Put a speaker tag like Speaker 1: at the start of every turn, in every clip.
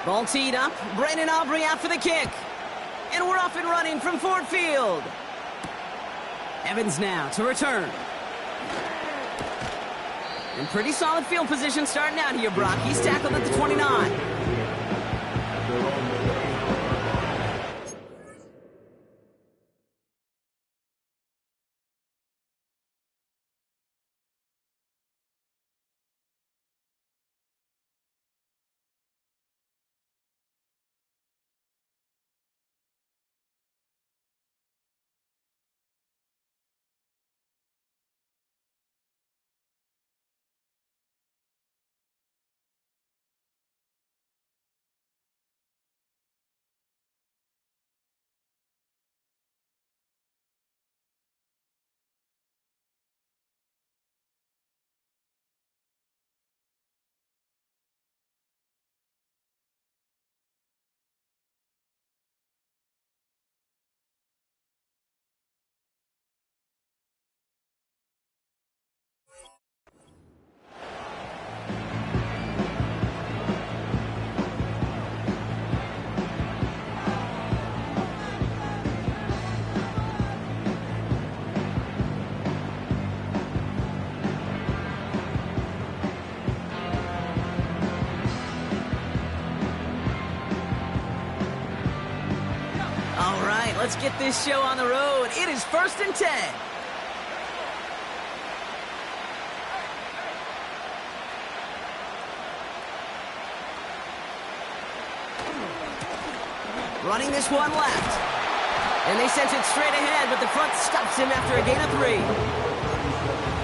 Speaker 1: Ball teed up. Brandon Aubrey out for the kick. And we're off and running from Ford Field. Evans now to return. And pretty solid field position starting out here, Brock. He's tackled at the 29. Let's get this show on the road. It is 1st and 10. Running this one left. And they sent it straight ahead, but the front stops him after a gain of 3.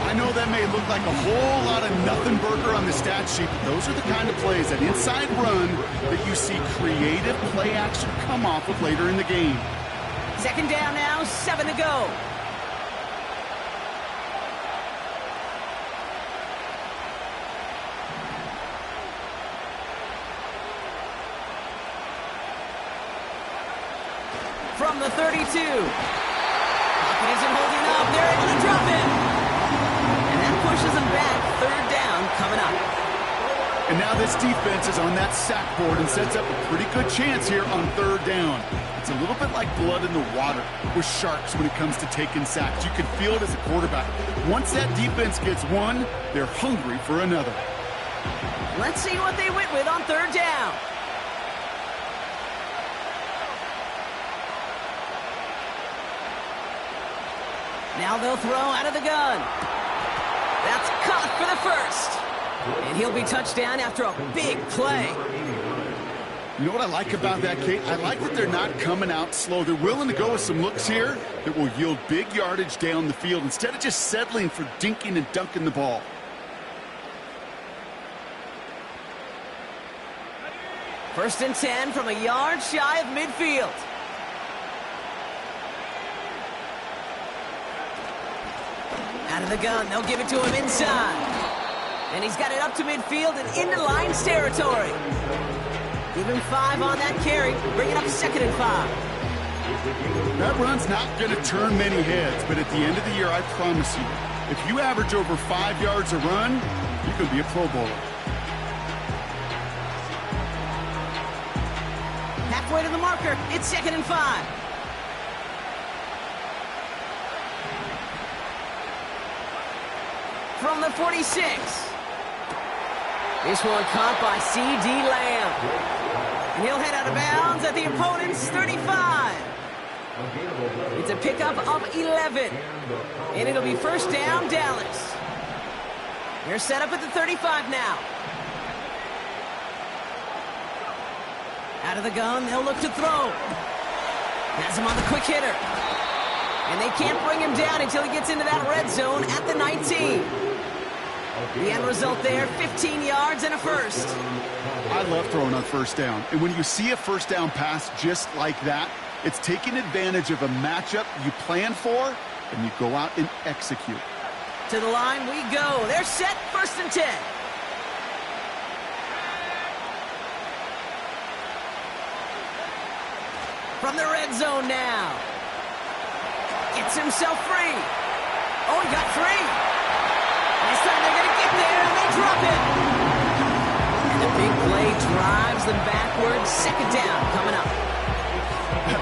Speaker 2: I know that may look like a whole lot of nothing burger on the stat sheet, but those are the kind of plays, that inside run, that you see creative play action come off of later in the game.
Speaker 1: 2nd down now, 7 to go. From the 32. Pocket isn't holding up. They're able to drop him. And that pushes them back. 3rd down coming up.
Speaker 2: And now this defense is on that sack board and sets up a pretty good chance here on 3rd down. It's a little bit like blood in the water with sharks when it comes to taking sacks. You can feel it as a quarterback. Once that defense gets one, they're hungry for another.
Speaker 1: Let's see what they went with on 3rd down. Now they'll throw out of the gun. That's caught for the 1st. And he'll be touchdown after a big play.
Speaker 2: You know what I like about that, Kate? I like that they're not coming out slow. They're willing to go with some looks here that will yield big yardage down the field instead of just settling for dinking and dunking the ball.
Speaker 1: First and 10 from a yard shy of midfield. Out of the gun, they'll give it to him inside. And he's got it up to midfield and into Lions territory. Give him 5 on that carry, bring it up 2nd and 5.
Speaker 2: That run's not going to turn many heads, but at the end of the year, I promise you, if you average over 5 yards a run, you can be a Pro Bowler.
Speaker 1: Halfway to the marker, it's 2nd and 5. From the 46. This one caught by C.D. Lamb. And he'll head out of bounds at the opponent's 35. It's a pickup of 11. And it'll be 1st down, Dallas. They're set up at the 35 now. Out of the gun, they'll look to throw. Has him on the quick hitter. And they can't bring him down until he gets into that red zone at the 19. The end result there, 15 yards and a 1st.
Speaker 2: I love throwing on 1st down. And when you see a 1st down pass just like that, it's taking advantage of a matchup you plan for, and you go out and execute.
Speaker 1: To the line we go. They're set, 1st and 10. From the red zone now. Gets himself free. Oh, he got 3. This time they're going to get there, and they drop it. And the Big play drives them backwards. Second down coming up.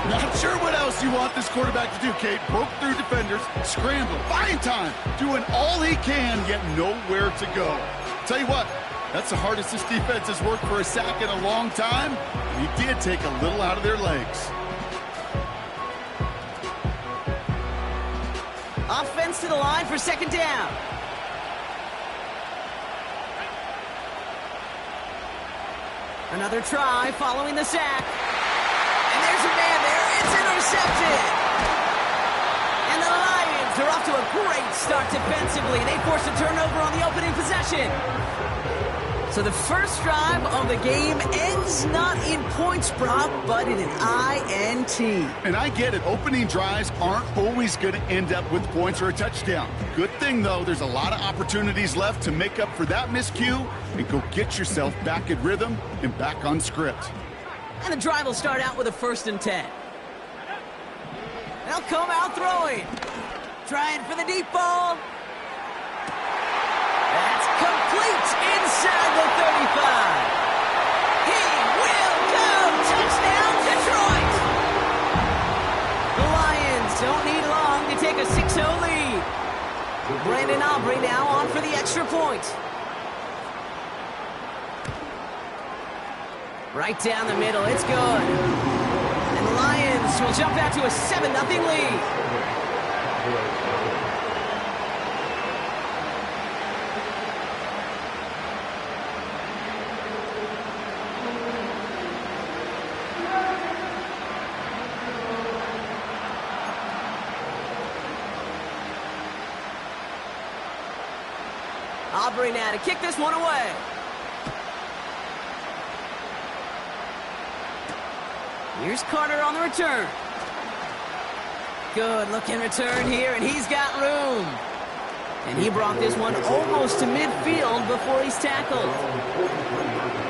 Speaker 2: Not sure what else you want this quarterback to do, Kate. Broke through defenders, scrambled, buying time, doing all he can, yet nowhere to go. Tell you what, that's the hardest this defense has worked for a sack in a long time. And he did take a little out of their legs.
Speaker 1: Offense to the line for second down. Another try following the sack. And there's a man there. It's intercepted. And the Lions are off to a great start defensively. They force a turnover on the opening possession. So the first drive of the game ends not in points, Brock, but in an INT.
Speaker 2: And I get it. Opening drives aren't always going to end up with points or a touchdown. Good thing, though, there's a lot of opportunities left to make up for that miscue and go get yourself back in rhythm and back on script.
Speaker 1: And the drive will start out with a 1st and 10. They'll come out throwing. Trying for the deep ball. That's complete inside the 35. He will go. Touchdown, Detroit. The Lions don't need long to take a 6-0 lead. Brandon Aubrey now on for the extra point. Right down the middle, it's good. And the Lions will jump out to a 7-0 lead. Aubrey now to kick this one away. Here's Carter on the return. Good looking return here, and he's got room. And he brought this one almost to midfield before he's tackled.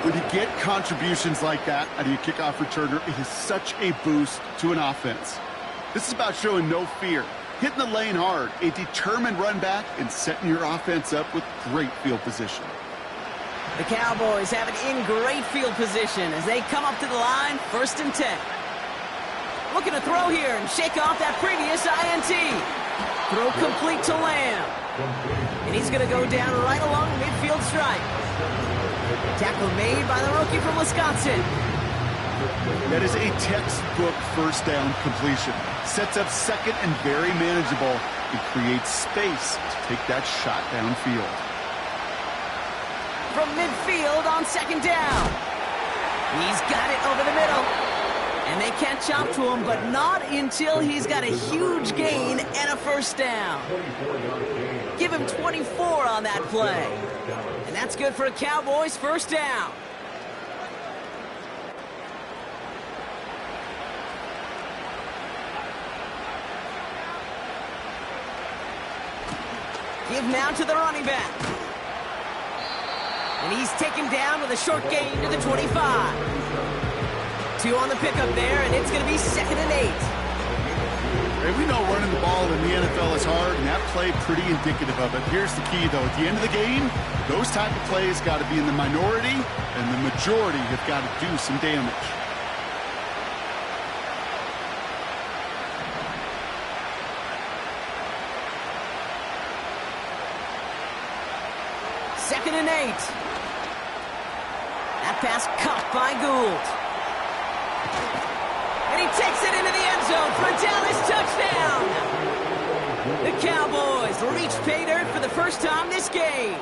Speaker 2: When you get contributions like that out of your kickoff returner, it is such a boost to an offense. This is about showing no fear, hitting the lane hard, a determined run back, and setting your offense up with great field position.
Speaker 1: The Cowboys have it in great field position as they come up to the line, 1st and 10. Looking to throw here and shake off that previous INT. Throw complete to Lamb. And he's going to go down right along the midfield stripe. Tackle made by the rookie from Wisconsin.
Speaker 2: That is a textbook first down completion. Sets up second and very manageable and creates space to take that shot downfield.
Speaker 1: From midfield on second down. He's got it over the middle. And they catch up to him, but not until he's got a huge gain and a 1st down. Give him 24 on that play. And that's good for a Cowboys 1st down. Give now to the running back. And he's taken down with a short gain to the 25. 2 on the pickup there, and it's going to be 2nd and 8.
Speaker 2: Hey, we know running the ball in the NFL is hard, and that play pretty indicative of it. Here's the key, though. At the end of the game, those type of plays got to be in the minority, and the majority have got to do some damage.
Speaker 1: Second and 8. That pass caught by Gould. And he takes it into the end zone for a Dallas touchdown. The Cowboys reach pay dirt for the first time this game.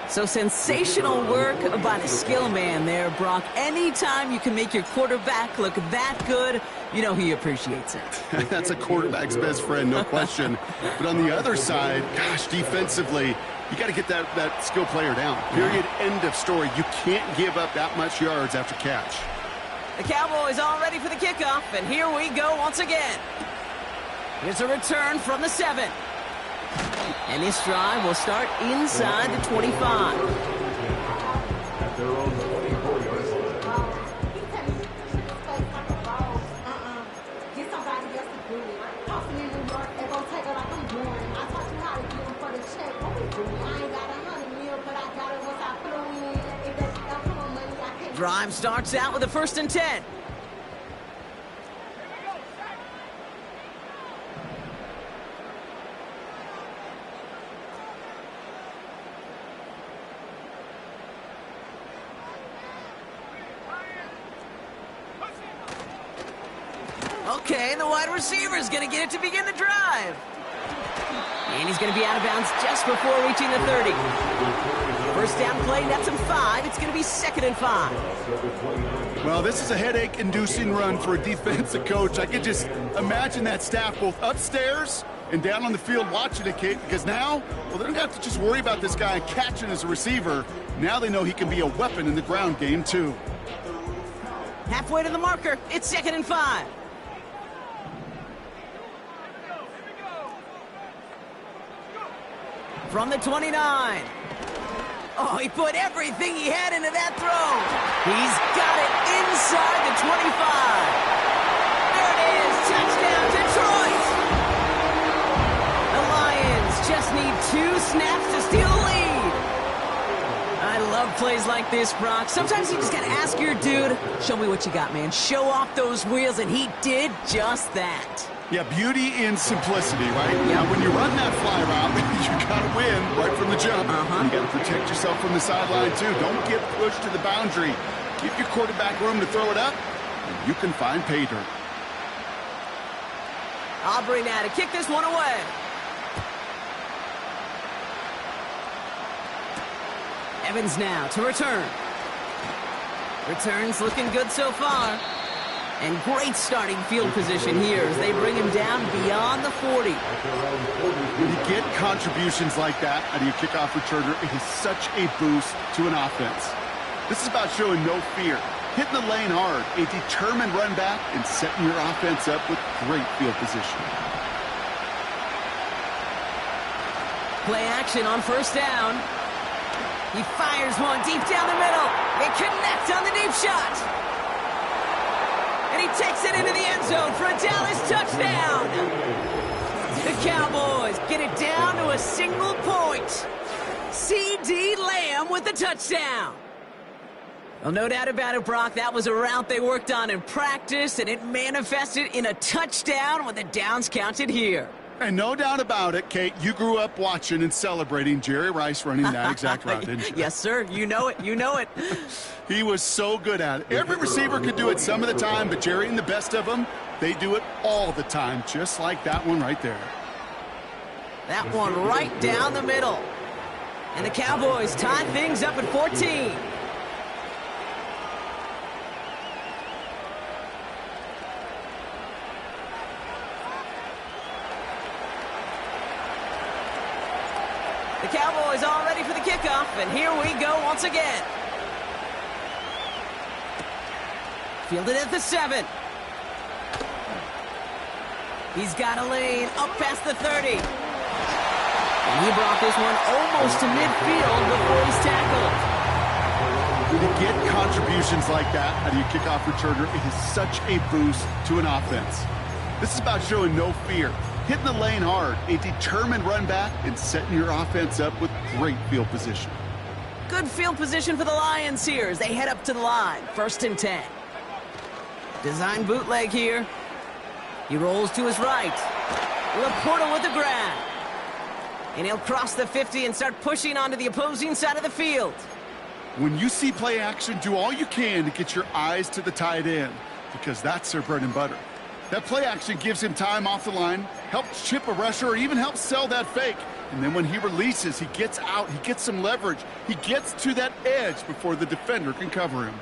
Speaker 1: So sensational work by the skill man there, Brock. Anytime you can make your quarterback look that good, you know he appreciates it.
Speaker 2: That's a quarterback's best friend, no question. But on the other side, gosh, defensively, you got to get that skill player down. Period, end of story. You can't give up that much yards after catch.
Speaker 1: The Cowboys all ready for the kickoff, and here we go once again. Here's a return from the 7. And this drive will start inside the 25. Drive starts out with a 1st and 10. Okay, the wide receiver is going to get it to begin the drive. And he's going to be out of bounds just before reaching the 30. First down play, nets him 5. It's going to be 2nd and 5.
Speaker 2: Well, this is a headache-inducing run for a defensive coach. I could just imagine that staff both upstairs and down on the field watching it, Kate, because now, well, they don't have to just worry about this guy catching as a receiver. Now they know he can be a weapon in the ground game, too.
Speaker 1: Halfway to the marker. It's 2nd and 5. From the 29. Oh, he put everything he had into that throw. He's got it inside the 25. There it is. Touchdown, Detroit. The Lions just need 2 snaps to steal the lead. I love plays like this, Brock. Sometimes you just got to ask your dude, show me what you got, man. Show off those wheels, and he did just that.
Speaker 2: Yeah, beauty in simplicity, right? Yeah. Now, when you run that fly route, you got to win right from the jump. You got to protect yourself from the sideline, too. Don't get pushed to the boundary. Give your quarterback room to throw it up, and you can find pay dirt.
Speaker 1: Aubrey now to kick this one away. Evans now to return. Returns looking good so far. And great starting field position here as they bring him down beyond the 40.
Speaker 2: When you get contributions like that out of your kickoff returner, it is such a boost to an offense. This is about showing no fear, hitting the lane hard, a determined run back, and setting your offense up with great field position.
Speaker 1: Play action on 1st down. He fires one deep down the middle. They connect on the deep shot. And he takes it into the end zone for a Dallas touchdown. The Cowboys get it down to a single point. C.D. Lamb with the touchdown. Well, no doubt about it, Brock. That was a route they worked on in practice, and it manifested in a touchdown with the downs counted here.
Speaker 2: And no doubt about it, Kate, you grew up watching and celebrating Jerry Rice running that exact route, didn't you?
Speaker 1: Yes, sir. You know it. You know it.
Speaker 2: He was so good at it. Every receiver could do it some of the time, but Jerry and the best of them, they do it all the time, just like that one right there.
Speaker 1: That one right down the middle. And the Cowboys tie things up at 14. The Cowboys all ready for the kickoff, and here we go once again. Fielded at the 7. He's got a lane up past the 30. And he brought this one almost to midfield before he's tackled.
Speaker 2: When you get contributions like that out of your kickoff returner, it is such a boost to an offense. This is about showing no fear, hitting the lane hard, a determined run back, and setting your offense up with great field position.
Speaker 1: Good field position for the Lions here as they head up to the line. 1st and 10. Design bootleg here. He rolls to his right. Laporta with the grab. And he'll cross the 50 and start pushing onto the opposing side of the field.
Speaker 2: When you see play action, do all you can to get your eyes to the tight end, because that's their bread and butter. That play action gives him time off the line, helps chip a rusher, or even helps sell that fake. And then when he releases, he gets out, he gets some leverage. He gets to that edge before the defender can cover him.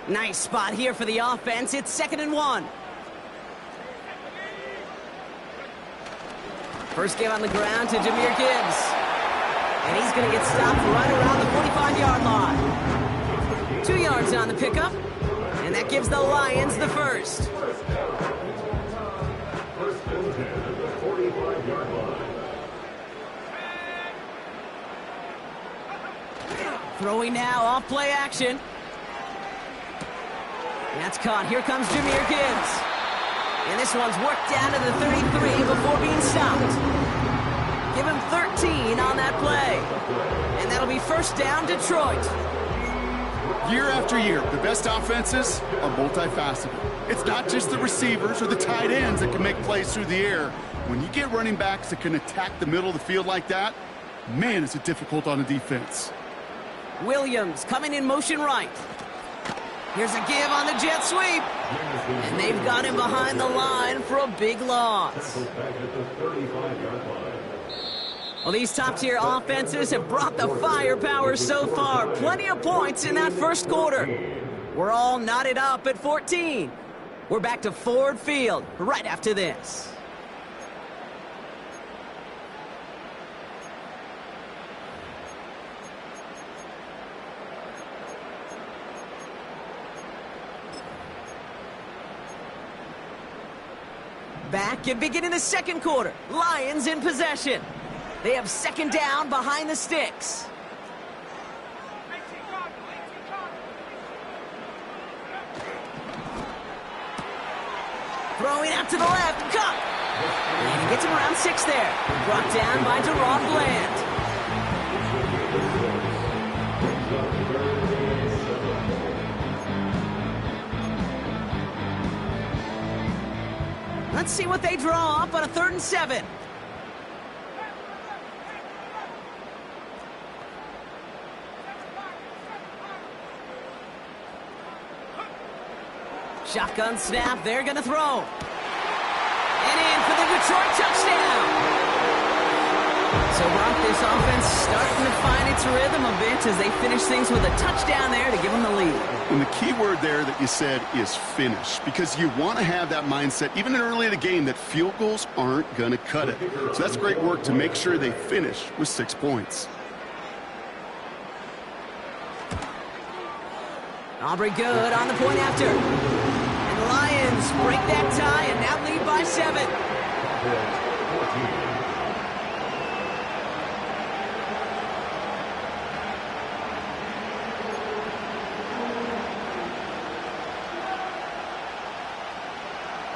Speaker 1: Nice spot here for the offense. It's 2nd and 1. First give on the ground to Jahmyr Gibbs. And he's going to get stopped right around the 45-yard line. 2 yards on the pickup. And that gives the Lions the first. Throwing now off play action. That's caught. Here comes Jahmyr Gibbs. And this one's worked down to the 33 before being stopped. Give him 13 on that play. And that'll be 1st down, Detroit.
Speaker 2: Year after year, the best offenses are multifaceted. It's not just the receivers or the tight ends that can make plays through the air. When you get running backs that can attack the middle of the field like that, man, is it difficult on a defense.
Speaker 1: Williams coming in motion right. Here's a give on the jet sweep. And they've got him behind the line for a big loss. Well, these top-tier offenses have brought the firepower so far. Plenty of points in that first quarter. We're all knotted up at 14. We're back to Ford Field right after this. Back and beginning the second quarter. Lions in possession. They have second down behind the sticks. Throwing out to the left. Cup. And he gets him around 6 there. Brought down by Deron Bland. Let's see what they draw up on a 3rd and 7. Shotgun snap, they're going to throw. And in for the Detroit touchdown. So, Brock, this offense starting to find its rhythm a bit as they finish things with a touchdown there to give them the lead.
Speaker 2: And the key word there that you said is finish, because you want to have that mindset, even early in the game, that field goals aren't going to cut it. So that's great work to make sure they finish with 6 points.
Speaker 1: Aubrey good on the point after. And the Lions break that tie and now lead by 7.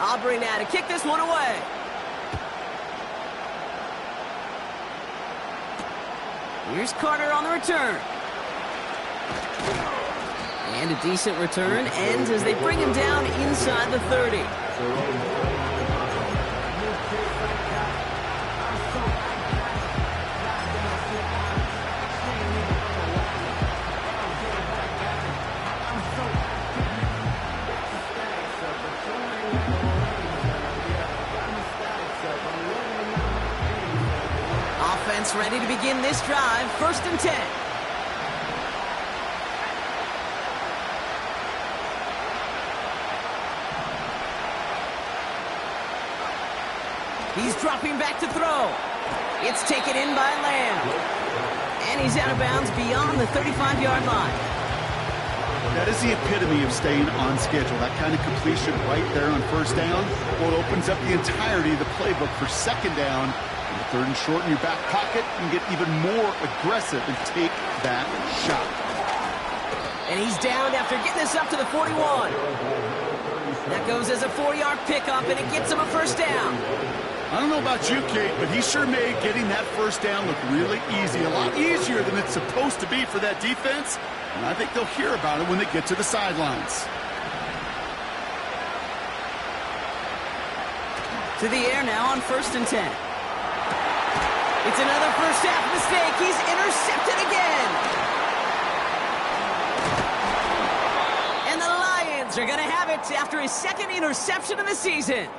Speaker 1: Aubrey now to kick this one away. Here's Carter on the return. And a decent return ends as they bring him down inside the 30. Offense ready to begin this drive. 1st and 10. He's dropping back to throw. It's taken in by Lamb. And he's out of bounds beyond the 35-yard line.
Speaker 2: That is the epitome of staying on schedule. That kind of completion right there on 1st down. Well, it opens up the entirety of the playbook for 2nd down. And the 3rd and short in your back pocket, and get even more aggressive and take that shot.
Speaker 1: And he's down after getting this up to the 41. That goes as a 4-yard pickup, and it gets him a 1st down.
Speaker 2: I don't know about you, Kate, but he sure made getting that 1st down look really easy. A lot easier than it's supposed to be for that defense. And I think they'll hear about it when they get to the sidelines.
Speaker 1: To the air now on 1st and 10. It's another first half mistake. He's intercepted again. And the Lions are going to have it after his 2nd interception of the season.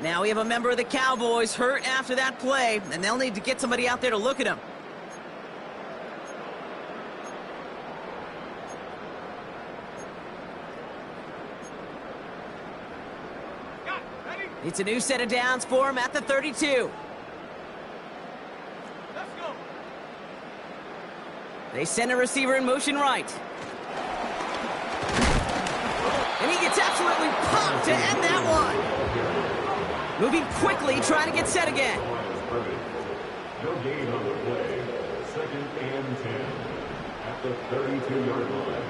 Speaker 1: Now we have a member of the Cowboys hurt after that play, and they'll need to get somebody out there to look at him. It's a new set of downs for him at the 32. Let's go. They send a receiver in motion right. And he gets absolutely popped to end that one. Moving quickly, trying to get set again.
Speaker 3: No gain on the play. 2nd and 10 at the 32-yard line.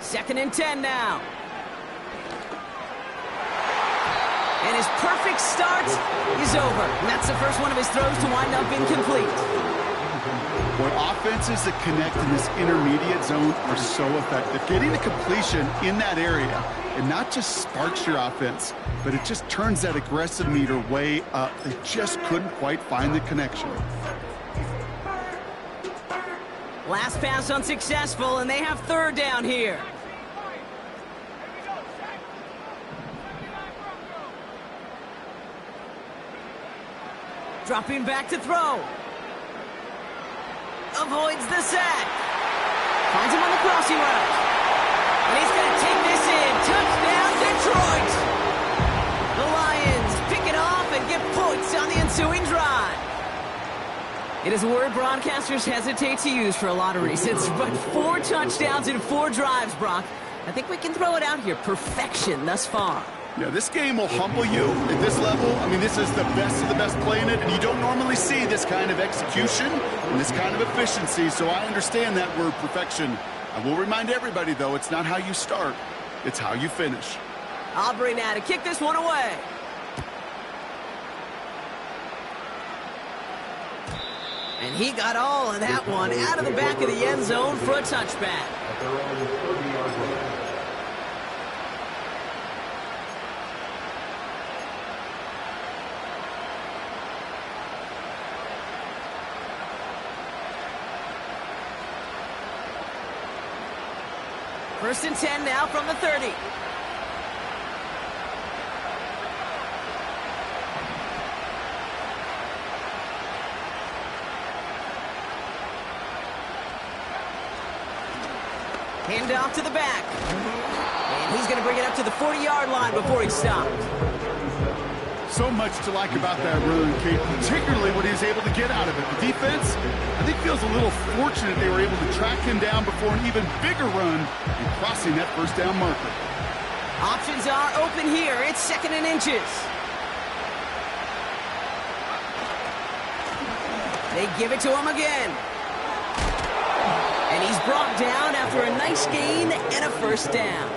Speaker 1: Second and 10 now. And his perfect start is over. And that's the first one of his throws to wind up incomplete.
Speaker 2: Boy, offenses that connect in this intermediate zone are so effective. Getting a completion in that area, it not just sparks your offense, but it just turns that aggressive meter way up. They just couldn't quite find the connection.
Speaker 1: Last pass unsuccessful, and they have third down here. Dropping back to throw. Avoids the sack. Finds him on the crossing route. And he's going to take this in. Touchdown, Detroit! The Lions pick it off and get points on the ensuing drive. It is a word broadcasters hesitate to use for a lot of reasons, but 4 touchdowns in 4 drives, Brock. I think we can throw it out here. Perfection thus far.
Speaker 2: Yeah, this game will humble you at this level. I mean, this is the best of the best playing it, and you don't normally see this kind of execution and this kind of efficiency, so I understand that word perfection. I will remind everybody, though, it's not how you start, it's how you finish.
Speaker 1: Aubrey now to kick this one away. And he got all of that one out of the back of the end zone for a touchback. First and 10 now from the 30. Hand off to the back. And he's going to bring it up to the 40-yard line before he stopped.
Speaker 2: So much to like about that run, Kate, particularly what he was able to get out of it. The defense, I think, feels a little fortunate they were able to track him down before an even bigger run and crossing that first down marker.
Speaker 1: Options are open here. It's 2nd and inches. They give it to him again. And he's brought down after a nice gain and a first down.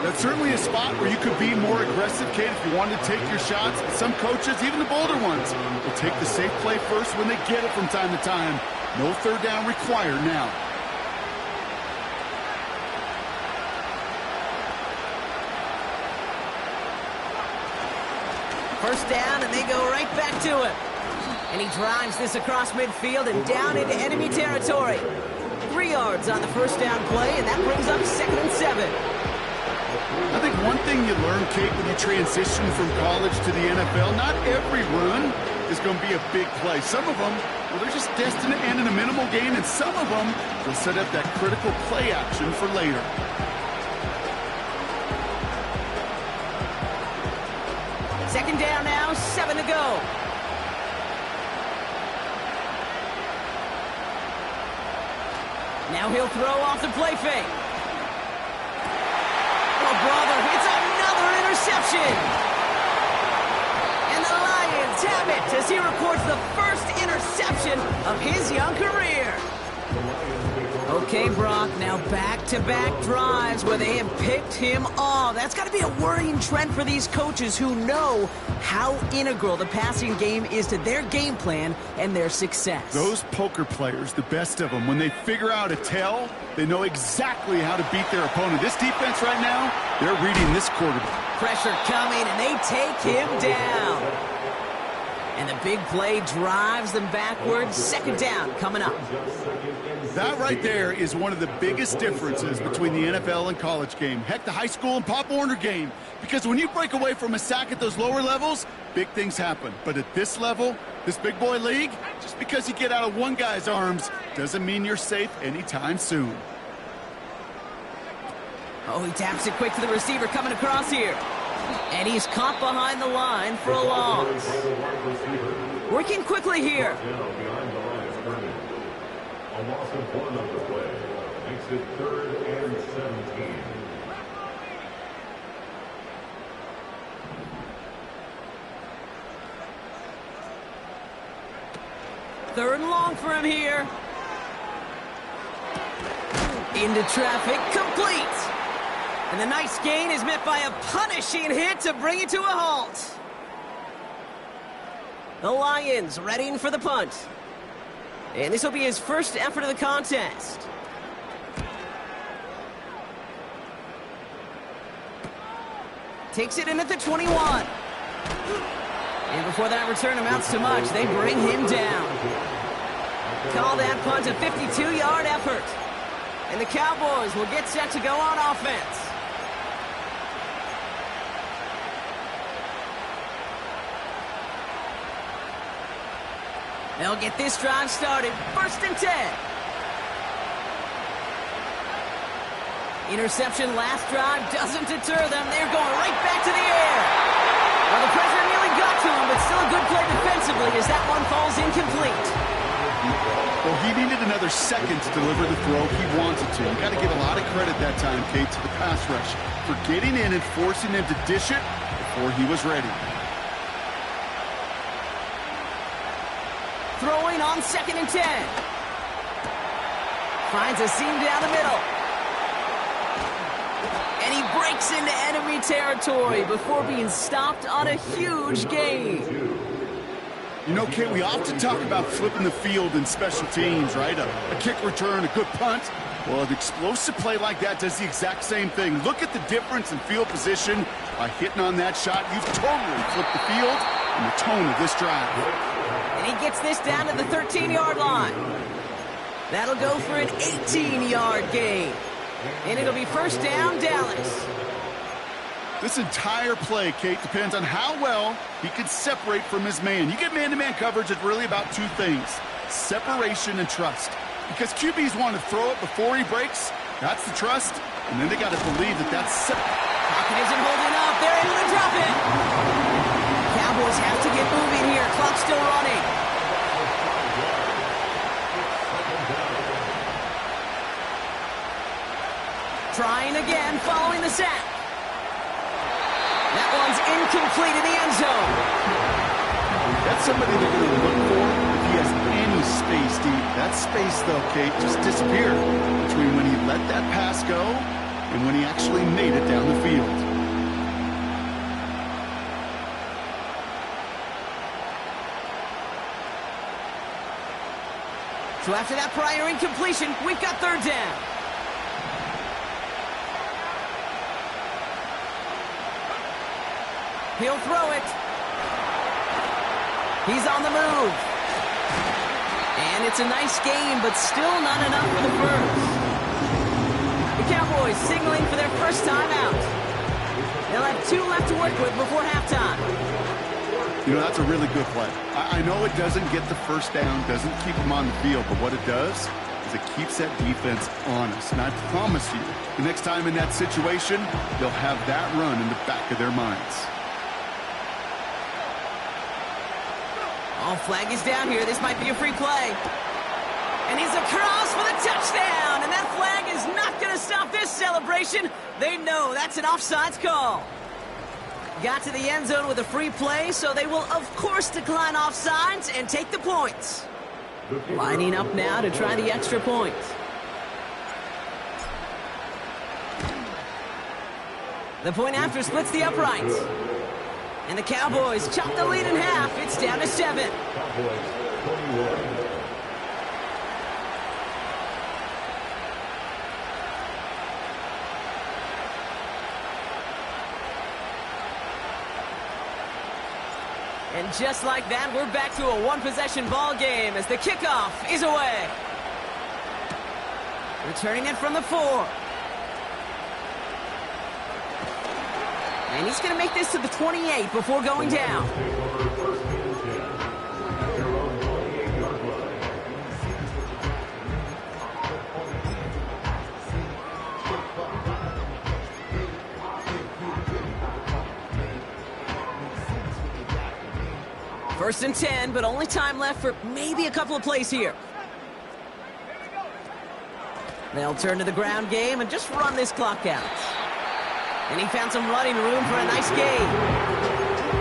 Speaker 2: That's certainly a spot where you could be more aggressive, Kate, if you wanted to take your shots. But some coaches, even the bolder ones, will take the safe play first when they get it from time to time. No third down required now.
Speaker 1: First down, and they go right back to it. And he drives this across midfield and down into enemy territory. 3 yards on the first down play, and that brings up 2nd and 7.
Speaker 2: I think one thing you learn, Kate, when you transition from college to the NFL, not every run is going to be a big play. Some of them, well, they're just destined to end in a minimal gain, and some of them will set up that critical play action for later.
Speaker 1: Second down now, 7 to go. Now he'll throw off the play fake. Oh, brother, it's another interception. And the Lions have it as he records the first interception of his young career. Okay, Brock, now back-to-back drives where they have picked him off. That's got to be a worrying trend for these coaches who know how integral the passing game is to their game plan and their success.
Speaker 2: Those poker players, the best of them, when they figure out a tell, they know exactly how to beat their opponent. This defense right now, they're reading this quarterback.
Speaker 1: Pressure coming, and they take him down. And the big play drives them backwards. Second down coming up.
Speaker 2: That right there is one of the biggest differences between the NFL and college game. Heck, the high school and Pop Warner game. Because when you break away from a sack at those lower levels, big things happen. But at this level, this big boy league, just because you get out of one guy's arms doesn't mean you're safe anytime soon.
Speaker 1: Oh, he taps it quick to the receiver coming across here. And he's caught behind the line for a loss. Working quickly here.
Speaker 3: A loss of 1 on the play makes it 3rd and 17.
Speaker 1: Third and long for him here. Into traffic, complete. And the nice gain is met by a punishing hit to bring it to a halt. The Lions readying for the punt. And this will be his first effort of the contest. Takes it in at the 21. And before that return amounts to much, they bring him down. Call that punt a 52-yard effort. And the Cowboys will get set to go on offense. They'll get this drive started. 1st and 10. Interception last drive doesn't deter them. They're going right back to the air. Well, the pressure nearly got to him, but still a good play defensively as that one falls incomplete.
Speaker 2: Well, he needed another second to deliver the throw he wanted to. You got to give a lot of credit that time, Kate, to the pass rush for getting in and forcing him to dish it before he was ready.
Speaker 1: Throwing on 2nd and 10. Finds a seam down the middle. And he breaks into enemy territory before being stopped on a huge gain.
Speaker 2: You know, Kate, we often talk about flipping the field in special teams, right? A kick return, a good punt. Well, an explosive play like that does the exact same thing. Look at the difference in field position. By hitting on that shot, you've totally flipped the field and the tone of this drive.
Speaker 1: And he gets this down to the 13-yard line. That'll go for an 18-yard gain. And it'll be 1st down, Dallas.
Speaker 2: This entire play, Kate, depends on how well he can separate from his man. You get man-to-man coverage, it's really about two things: separation and trust. Because QBs want to throw it before he breaks. That's the trust. And then they got to believe that that's...
Speaker 1: Pocket isn't holding up. They're able to drop it. Cowboys have to get moving here. Clock's still running. Trying again, following the sack. That one's incomplete in the end zone.
Speaker 2: That's somebody they're going to look for if he has any space deep. That space, though, Kate, just disappeared between when he let that pass go and when he actually made it down the field.
Speaker 1: So after that prior incompletion, we've got 3rd down. He'll throw it. He's on the move. And it's a nice game, but still not enough for the first. The Cowboys signaling for their first time out. They'll have 2 left to work with before halftime.
Speaker 2: You know, that's a really good play. I know it doesn't get the 1st down, doesn't keep them on the field, but what it does is it keeps that defense honest. And I promise you, the next time in that situation, they'll have that run in the back of their minds.
Speaker 1: Oh, flag is down here. This might be a free play. And he's across for the touchdown. And that flag is not going to stop this celebration. They know that's an offsides call. Got to the end zone with a free play, so they will, of course, decline offsides and take the points. Lining up now to try the extra point. The point after splits the uprights. And the Cowboys chop the lead in half. It's down to 7.
Speaker 3: Cowboys 21.
Speaker 1: And just like that, we're back to a one-possession ball game as the kickoff is away. Returning it from the 4. And he's going to make this to the 28 before going down. First and 10, but only time left for maybe a couple of plays here. They'll turn to the ground game and just run this clock out. And he found some running room for a nice gain.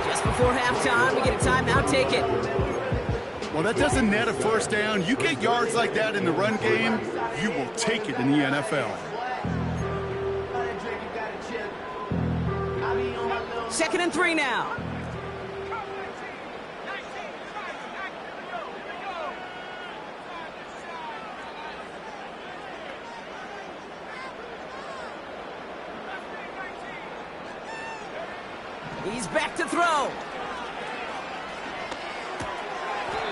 Speaker 1: Just before halftime, we get a timeout. Take it.
Speaker 2: Well, that doesn't net a 1st down. You get yards like that in the run game, you will take it in the NFL.
Speaker 1: 2nd and 3 now. He's back to throw.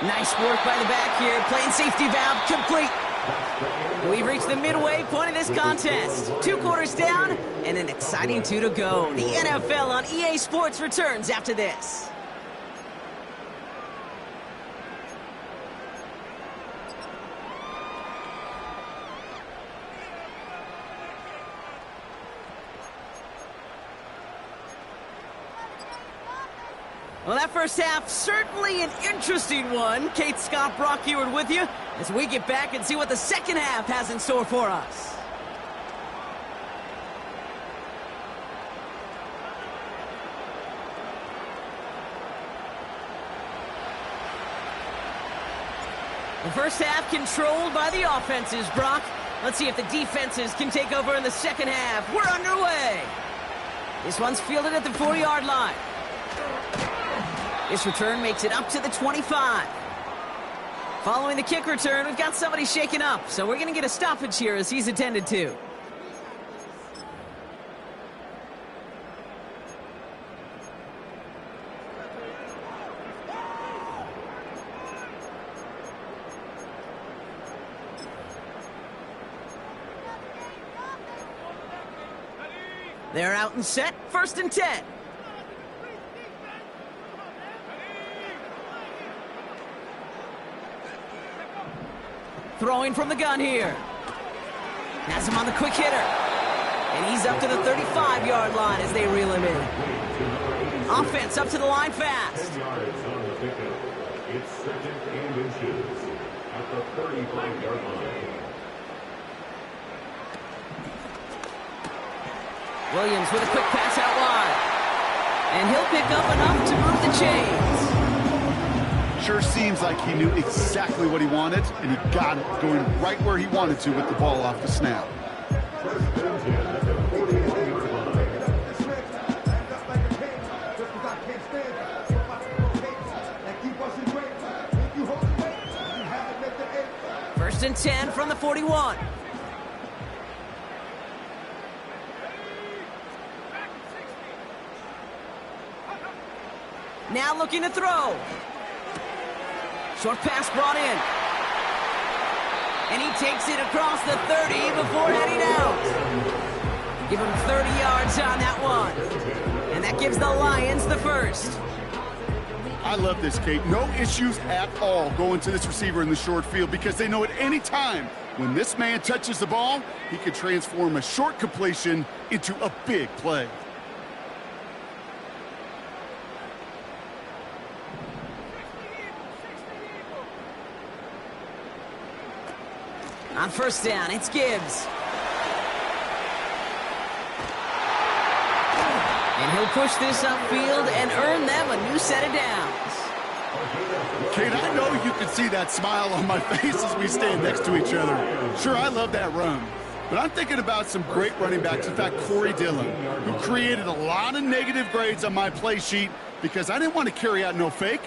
Speaker 1: Nice work by the back here. Playing safety valve complete. We've reached the midway point of this contest. 2 quarters down and an exciting 2 to go. The NFL on EA Sports returns after this. Well, that first half, certainly an interesting one. Kate Scott, Brock Huard with you as we get back and see what the second half has in store for us. The first half controlled by the offenses, Brock. Let's see if the defenses can take over in the second half. We're underway. This one's fielded at the 4-yard line. This return makes it up to the 25. Following the kick return, we've got somebody shaken up, so we're going to get a stoppage here as he's attended to. They're out and set, 1st and 10. Throwing from the gun here. Has him on the quick hitter. And he's up to the 35-yard line as they reel him in. Offense up to the line fast.
Speaker 3: 10 yards on the pickup. It's 2nd and inches at the 35-yard line.
Speaker 1: Williams with a quick pass out wide. And he'll pick up enough to move the chains.
Speaker 2: Sure seems like he knew exactly what he wanted, and he got it, going right where he wanted to with the ball off the snap.
Speaker 1: First and 10 from the 41. Now looking to throw. Short pass brought in. And he takes it across the 30 before heading out. Give him 30 yards on that one. And that gives the Lions the first.
Speaker 2: I love this, Kate. No issues at all going to this receiver in the short field because they know at any time when this man touches the ball, he can transform a short completion into a big play.
Speaker 1: On first down, it's Gibbs. And he'll push this upfield and earn them a new set of downs.
Speaker 2: Kate, I know you can see that smile on my face as we stand next to each other. Sure, I love that run. But I'm thinking about some great running backs. In fact, Corey Dillon, who created a lot of negative grades on my play sheet because I didn't want to carry out no fake.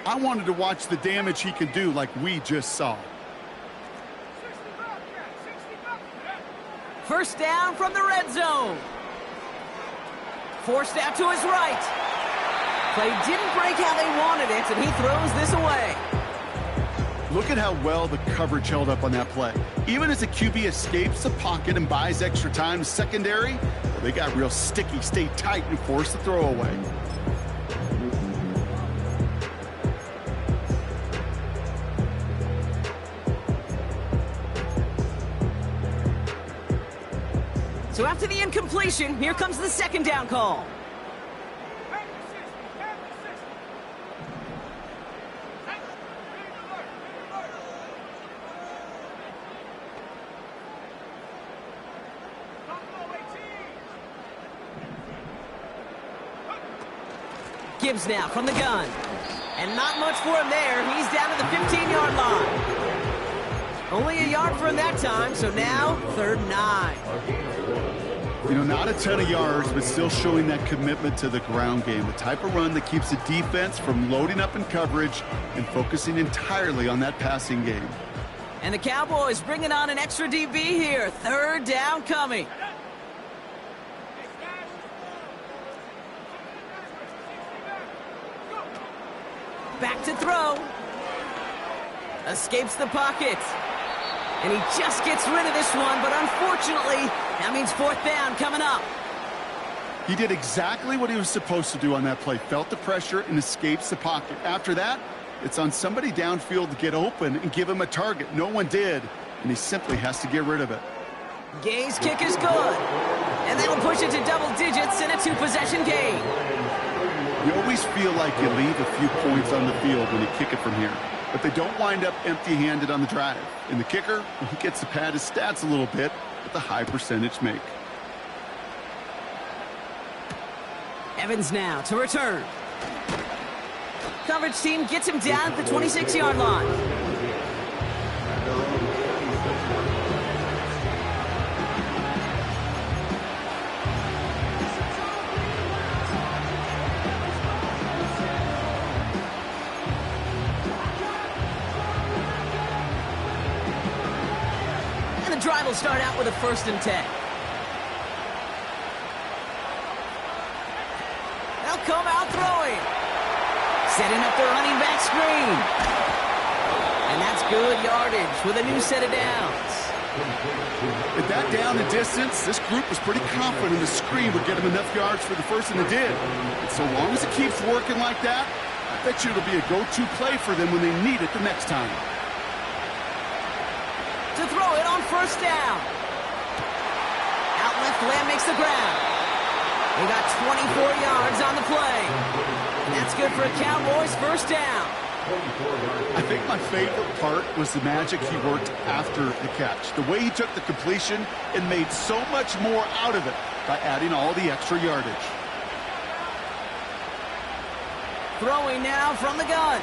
Speaker 2: I wanted to watch the damage he can do like we just saw.
Speaker 1: First down from the red zone. Forced out to his right. Play didn't break how they wanted it, and he throws this away.
Speaker 2: Look at how well the coverage held up on that play. Even as the QB escapes the pocket and buys extra time to secondary, well, they got real sticky, stayed tight, and forced the throw away.
Speaker 1: So after the incompletion, here comes the second down call. Gibbs now from the gun. And not much for him there. He's down to the 15-yard line. Only a yard for him that time, so now 3rd and 9.
Speaker 2: You know, not a ton of yards, but still showing that commitment to the ground game. The type of run that keeps the defense from loading up in coverage and focusing entirely on that passing game.
Speaker 1: And the Cowboys bringing on an extra DB here. Third down coming. Back to throw. Escapes the pocket. And he just gets rid of this one, but unfortunately, that means fourth down coming up.
Speaker 2: He did exactly what he was supposed to do on that play. Felt the pressure and escapes the pocket. After that, it's on somebody downfield to get open and give him a target. No one did, and he simply has to get rid of it.
Speaker 1: Gay's kick is good. And that'll push it to double digits in a two-possession game.
Speaker 2: You always feel like you leave a few points on the field when you kick it from here. But they don't wind up empty-handed on the drive. And the kicker, he gets to pad his stats a little bit with a high percentage make.
Speaker 1: Evans now to return. Coverage team gets him down at the 26-yard line. And the drive will start out with a 1st and 10. They'll come out throwing. Setting up the running back screen. And that's good yardage with a new set of downs.
Speaker 2: At that down and distance, this group was pretty confident the screen would get him enough yards for the first, and it did. And so long as it keeps working like that, I bet you it'll be a go-to play for them when they need it the next time.
Speaker 1: To throw it on 1st down. Out left, Lamb makes the grab. They got 24 yards on the play. And that's good for a Cowboys 1st down.
Speaker 2: I think my favorite part was the magic he worked after the catch. The way he took the completion and made so much more out of it by adding all the extra yardage.
Speaker 1: Throwing now from the gun.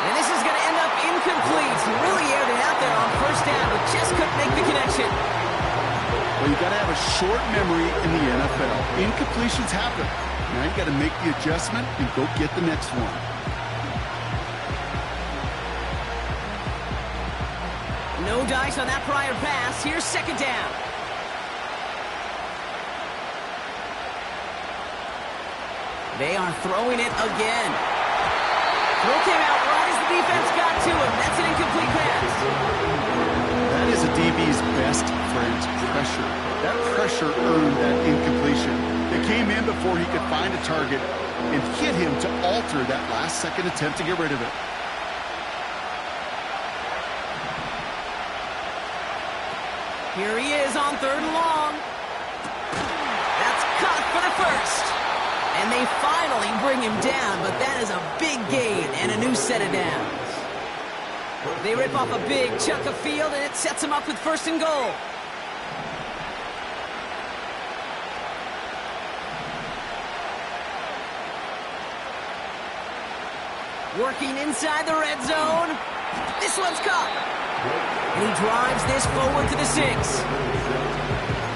Speaker 1: And this is going to end up incomplete. He really aired it out there on 1st down, but just couldn't make the connection.
Speaker 2: Well, you got to have a short memory in the NFL. Incompletions happen. Now you got to make the adjustment and go get the next one.
Speaker 1: No dice on that prior pass. Here's 2nd down. They are throwing it again. Throw came out right as the defense got to him. That's an incomplete pass.
Speaker 2: That is a DB's best friend, pressure. That pressure earned that incompletion. They came in before he could find a target and hit him to alter that last-second attempt to get rid of it.
Speaker 1: Here he is on 3rd and long. That's caught for the 1st. And they finally bring him down, but that is a big gain and a new set of downs. They rip off a big chunk of field, and it sets them up with 1st and goal. Working inside the red zone. This one's caught. And he drives this forward to the 6.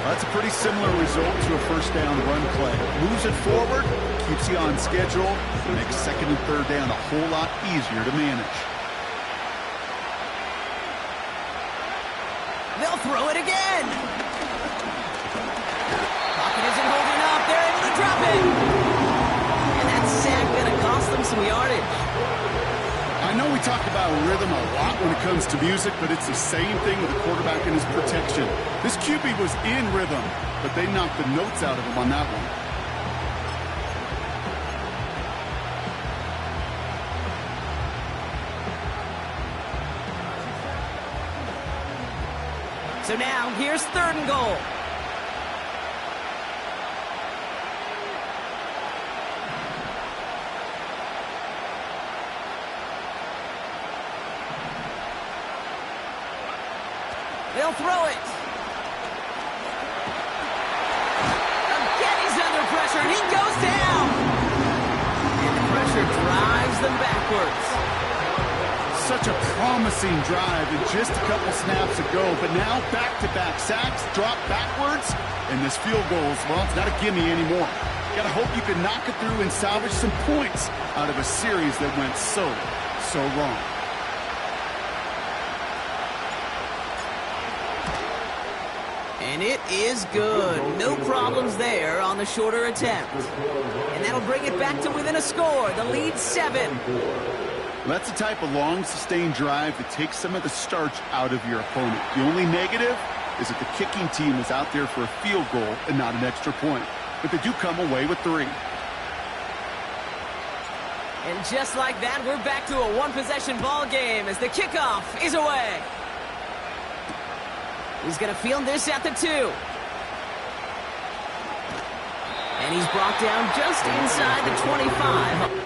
Speaker 2: That's a pretty similar result to a 1st down run play. Moves it forward, keeps you on schedule, and makes 2nd and 3rd down a whole lot easier to manage.
Speaker 1: They'll throw it again. Pocket isn't holding up. They're able to drop it. And that sack going to cost them some yardage.
Speaker 2: I know we talk about rhythm a lot when it comes to music, but it's the same thing with the quarterback and his protection. This QB was in rhythm, but they knocked the notes out of him on that one.
Speaker 1: So now, here's 3rd and goal. They'll throw it. Again, he's under pressure, and he goes down. And the pressure drives them backwards.
Speaker 2: such a promising drive and just a couple snaps ago, but now back-to-back sacks, drop backwards, and this field goal is, well, it's not a gimme anymore. Got to hope you can knock it through and salvage some points out of a series that went so wrong.
Speaker 1: And it is good. No problems there on the shorter attempt. And that'll bring it back to within a score. The lead 7.
Speaker 2: That's the type of long, sustained drive that takes some of the starch out of your opponent. The only negative is that the kicking team is out there for a field goal and not an extra point. But they do come away with 3.
Speaker 1: And just like that, we're back to a one-possession ball game as the kickoff is away. He's going to field this at the 2. And he's brought down just inside the 25.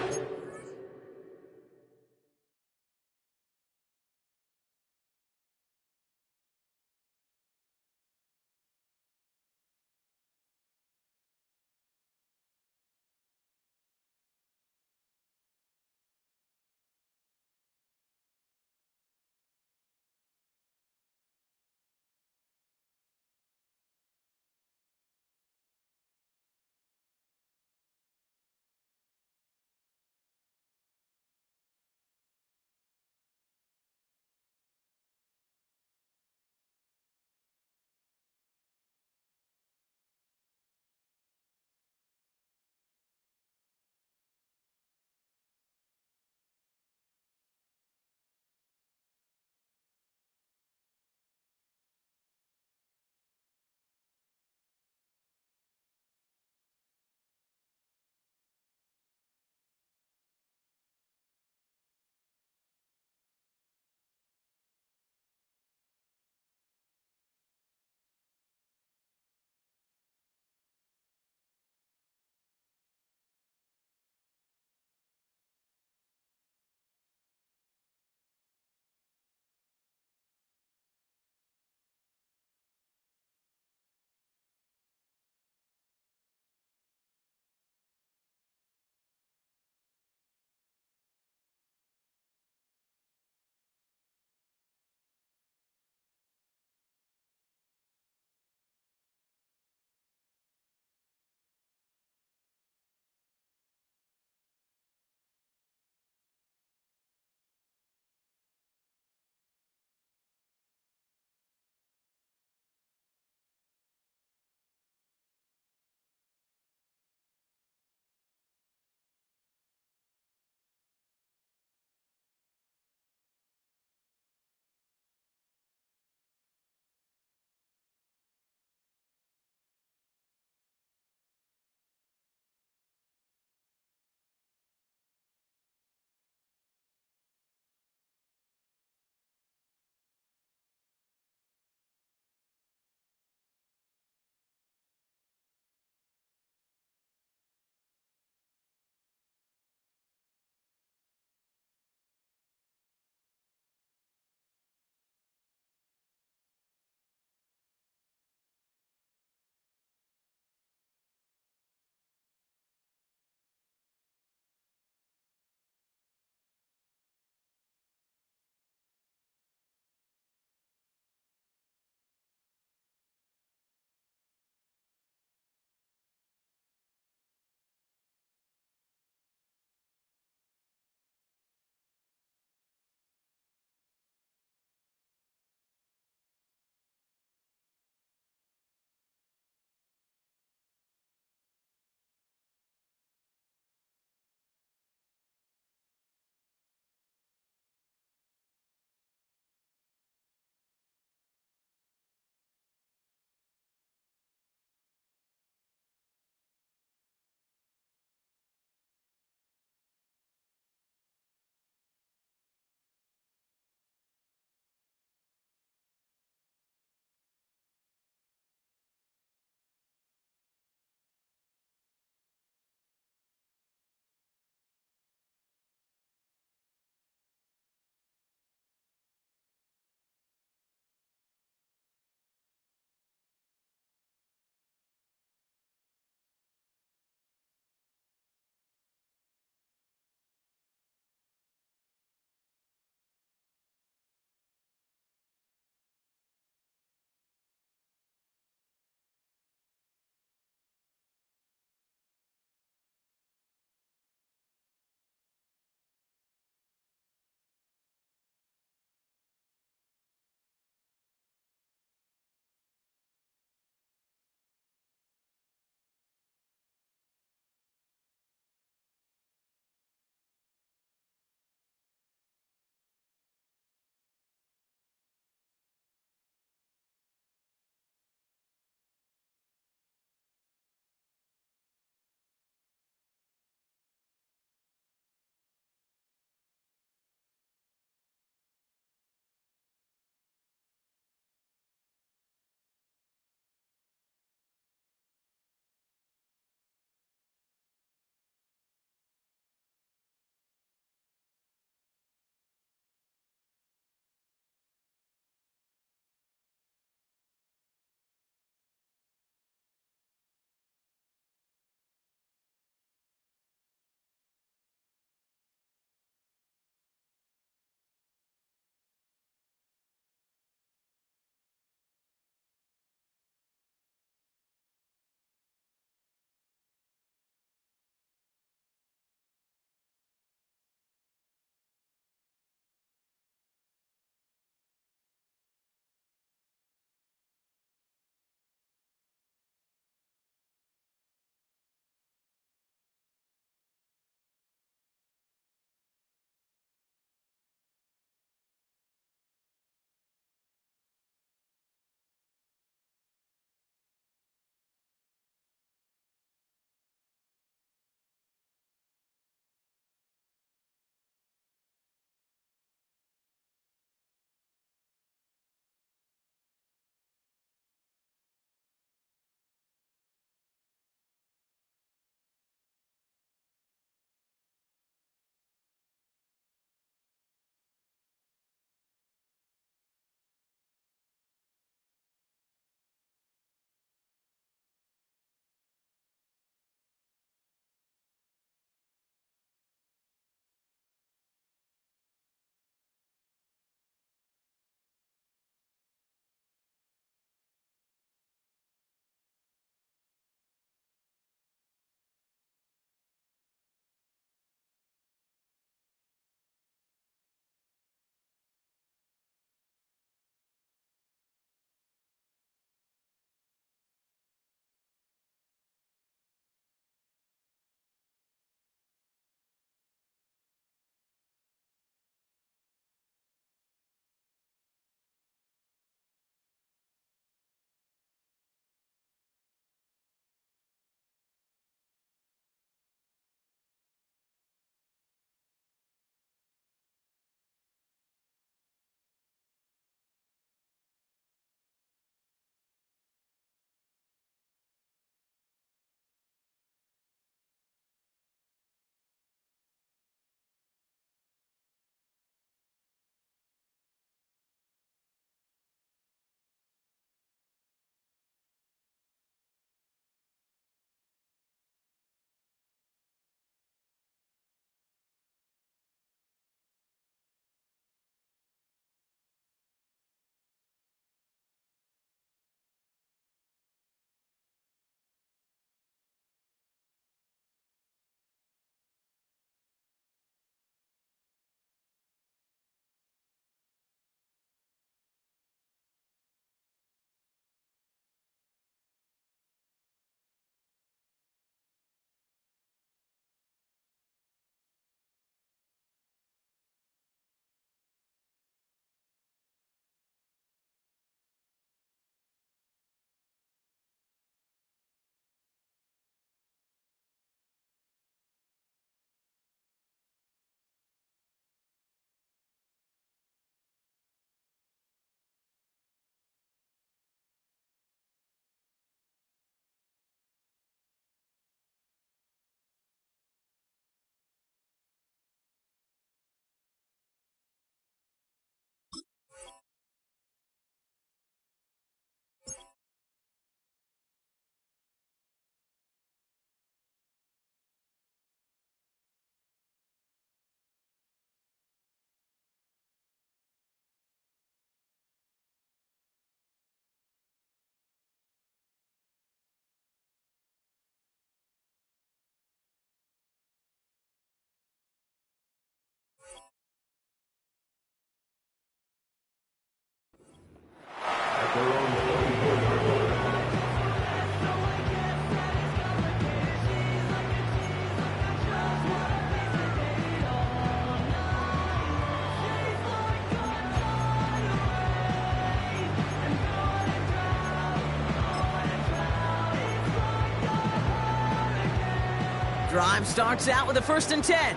Speaker 1: Drive starts out with a 1st and 10.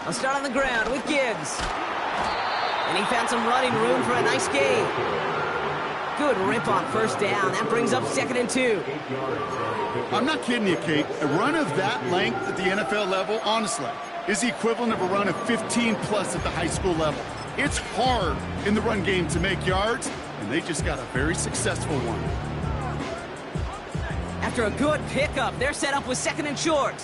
Speaker 1: I'll start on the ground with Gibbs. And he found some running room for a nice gain. Good rip on 1st down. That brings up 2nd and 2.
Speaker 2: I'm not kidding you, Kate. A run of that length at the NFL level, honestly, is the equivalent of a run of 15-plus at the high school level. It's hard in the run game to make yards, and they just got a very successful one.
Speaker 1: After a good pickup, they're set up with 2nd and short.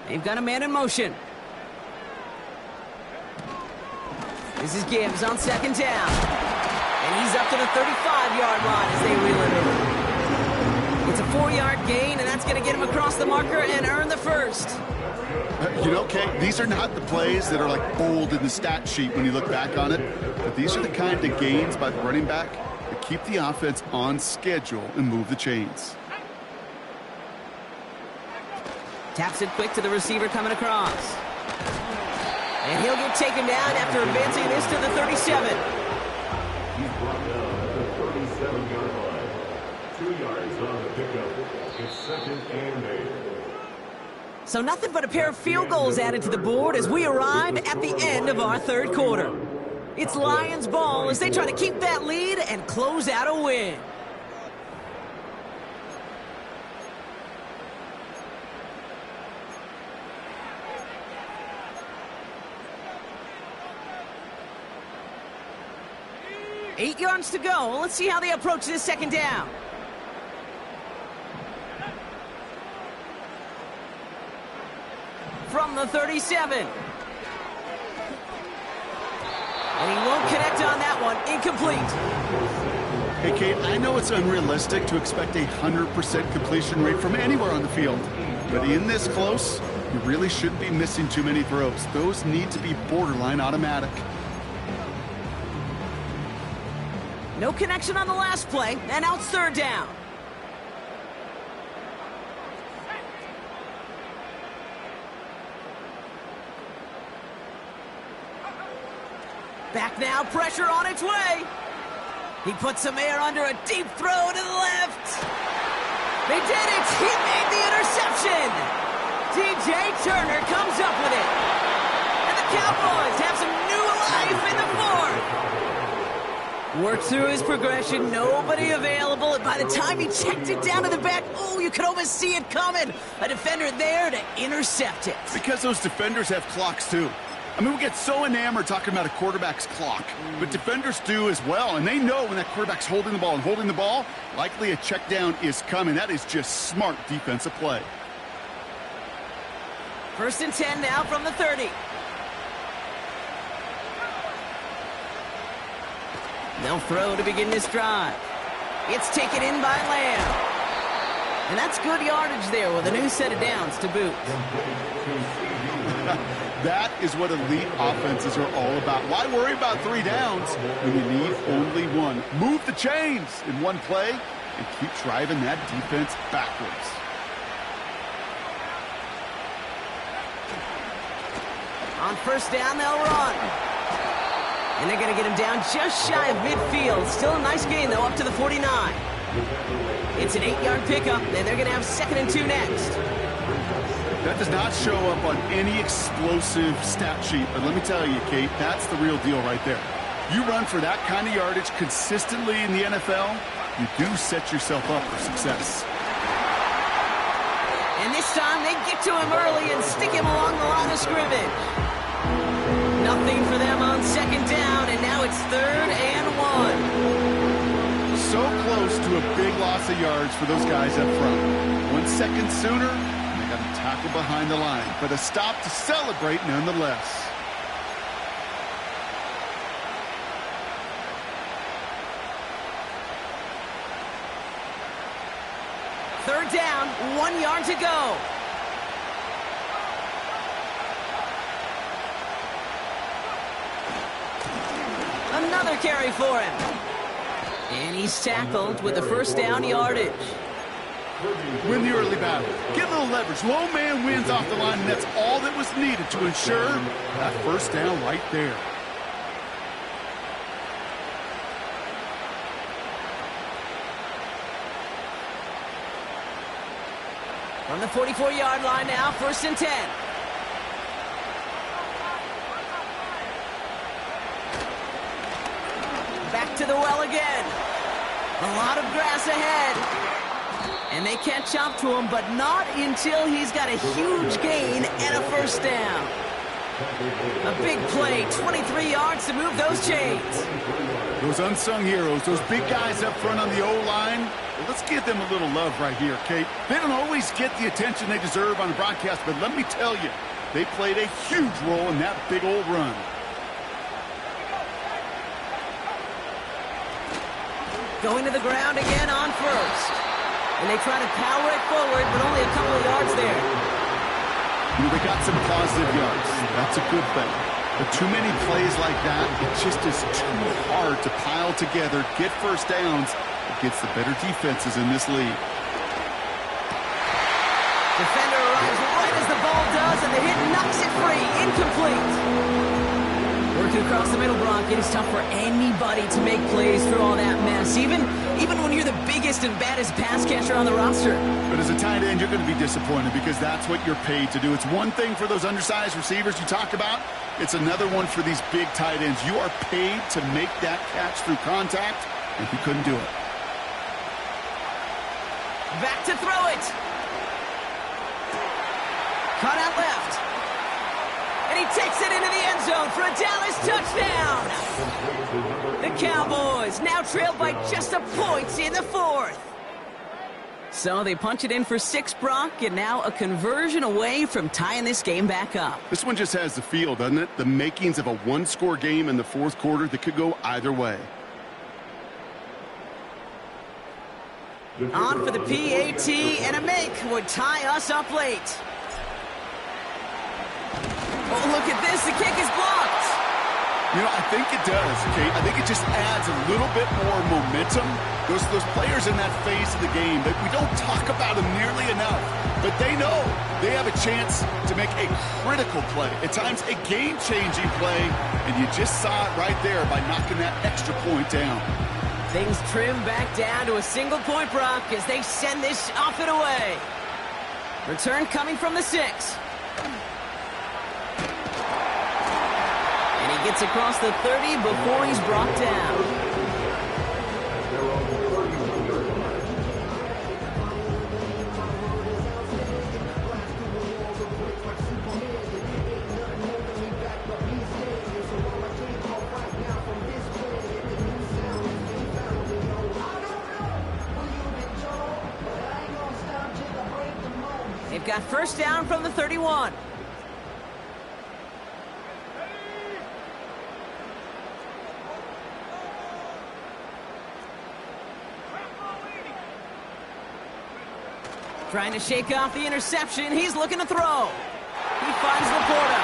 Speaker 1: They've got a man in motion. This is Gibbs on 2nd down. And he's up to the 35-yard line as they reel it in. It's a 4-yard gain, and that's going to get him across the marker and earn the 1st.
Speaker 2: You know, Kate, these are not the plays that are like bold in the stat sheet when you look back on it. But these are the kind of gains by the running back that keep the offense on schedule and move the chains.
Speaker 1: Taps it quick to the receiver coming across. And he'll get taken down after advancing this to the 37.
Speaker 3: He's brought down at the 37-yard line. 2 yards on the pickup. It's 2nd and 8.
Speaker 1: So nothing but a pair of field goals added to the board as we arrive at the end of our 3rd quarter. It's Lions ball as they try to keep that lead and close out a win. Eight yards to go. Let's see how they approach this 2nd down. From the 37. And he won't connect on that one. Incomplete.
Speaker 2: Hey, Kate, I know it's unrealistic to expect a 100% completion rate from anywhere on the field. But in this close, you really shouldn't be missing too many throws. Those need to be borderline automatic.
Speaker 1: No connection on the last play, and now it's 3rd down. Back now, pressure on its way. He puts some air under a deep throw to the left. They did it! He made the interception! DJ Turner comes up with it. And the Cowboys have some new life in the 4th. Worked through his progression, nobody available, and by the time he checked it down to the back, oh, you could almost see it coming. A defender there to intercept it.
Speaker 2: Because those defenders have clocks, too. I mean, we get so enamored talking about a quarterback's clock, but defenders do as well, and they know when that quarterback's holding the ball and holding the ball, likely a check down is coming. That is just smart defensive play.
Speaker 1: 1st and 10 now from the 30. They'll throw to begin this drive. It's taken in by Lamb. And that's good yardage there with a new set of downs to boot.
Speaker 2: That is what elite offenses are all about. Why worry about 3 downs when you need only 1? Move the chains in one play and keep driving that defense backwards.
Speaker 1: On 1st down, they'll run. And they're going to get him down just shy of midfield. Still a nice gain, though, up to the 49. It's an 8-yard pickup, and they're going to have 2nd and 2 next.
Speaker 2: That does not show up on any explosive stat sheet, but let me tell you, Kate, that's the real deal right there. You run for that kind of yardage consistently in the NFL, you do set yourself up for success.
Speaker 1: And this time, they get to him early and stick him along the line of scrimmage. Nothing for them on 2nd down, and now it's 3rd and 1.
Speaker 2: So close to a big loss of yards for those guys up front. 1 second sooner, and they got to tackle behind the line. But a stop to celebrate nonetheless.
Speaker 1: Third down, 1 yard to go. another carry for him. And he's tackled with the first down yardage.
Speaker 2: Win the early battle. Get a little leverage. Low man wins off the line, and that's all that was needed to ensure that first down right there.
Speaker 1: From the 44-yard line now, 1st and 10. Back to the well again. A lot of grass ahead. And they catch up to him, but not until he's got a huge gain and a first down. A big play, 23 yards to move those chains.
Speaker 2: Those unsung heroes, those big guys up front on the O-line, well, let's give them a little love right here, Kate. They don't always get the attention they deserve on the broadcast, but let me tell you, they played a huge role in that big old run.
Speaker 1: Going to the ground again on first. And they try to power it forward, but only a couple of yards there.
Speaker 2: They got some positive yards. That's a good thing. But too many plays like that, it just is too hard to pile together, get first downs against the better defenses in this league.
Speaker 1: Defender arrives right as the ball does, and the hit knocks it free. Incomplete. Working across the middle, Brock, it is tough for anybody to make plays through all that mess, even when you're the biggest and baddest pass catcher on the roster.
Speaker 2: But as a tight end, you're going to be disappointed because that's what you're paid to do. It's one thing for those undersized receivers you talk about. It's another one for these big tight ends. You are paid to make that catch through contact, and he couldn't do it.
Speaker 1: Back to throw it. Caught out left. And he takes it into the end zone for a Dallas touchdown. The Cowboys now trail by just a point in the 4th. So they punch it in for 6, Brock, and now a conversion away from tying this game back up.
Speaker 2: This one just has the feel, doesn't it? The makings of a one-score game in the 4th quarter that could go either way.
Speaker 1: On for the PAT, and a make would tie us up late. Oh, look at this. The kick is blocked.
Speaker 2: You know, I think it does, Kate. I think it just adds a little bit more momentum. Those players in that phase of the game that we don't talk about them nearly enough, but they know they have a chance to make a critical play, at times a game-changing play, and you just saw it right there by knocking that extra point down.
Speaker 1: Things trim back down to a single point, Brock, as they send this off and away. Return coming from the 6. Gets across the 30 before he's brought down. They've got first down from the 31. Trying to shake off the interception. He's looking to throw. He finds Laporta.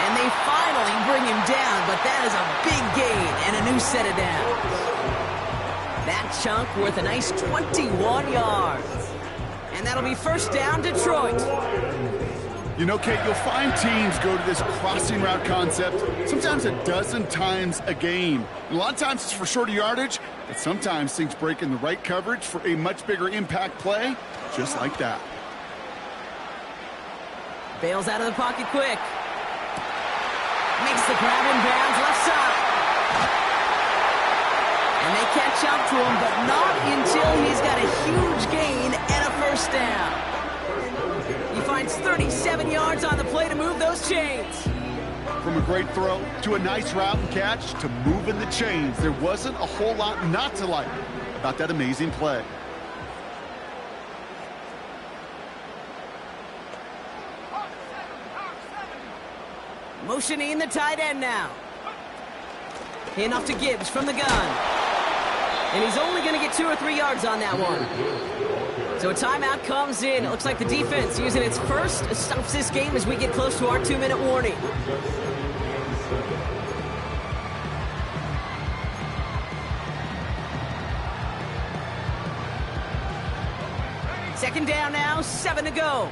Speaker 1: And they finally bring him down, but that is a big gain and a new set of downs. That chunk worth a nice 21 yards. And that'll be first down, Detroit.
Speaker 2: You know, Kate, you'll find teams go to this crossing route concept sometimes a dozen times a game. And a lot of times it's for shorter yardage, but sometimes things break in the right coverage for a much bigger impact play, just like that.
Speaker 1: Bails out of the pocket quick. Makes the grab in bounds left side. And they catch up to him, but not until he's got a huge gain and a first down. He finds 37 yards on the play to move those chains.
Speaker 2: From a great throw to a nice route and catch to moving the chains, there wasn't a whole lot not to like about that amazing play.
Speaker 1: Motioning the tight end now. Hand off to Gibbs from the gun. And he's only going to get 2 or 3 yards on that one. So a timeout comes in. It looks like the defense using its first stops this game as we get close to our 2-minute warning. Second down now, 7 to go.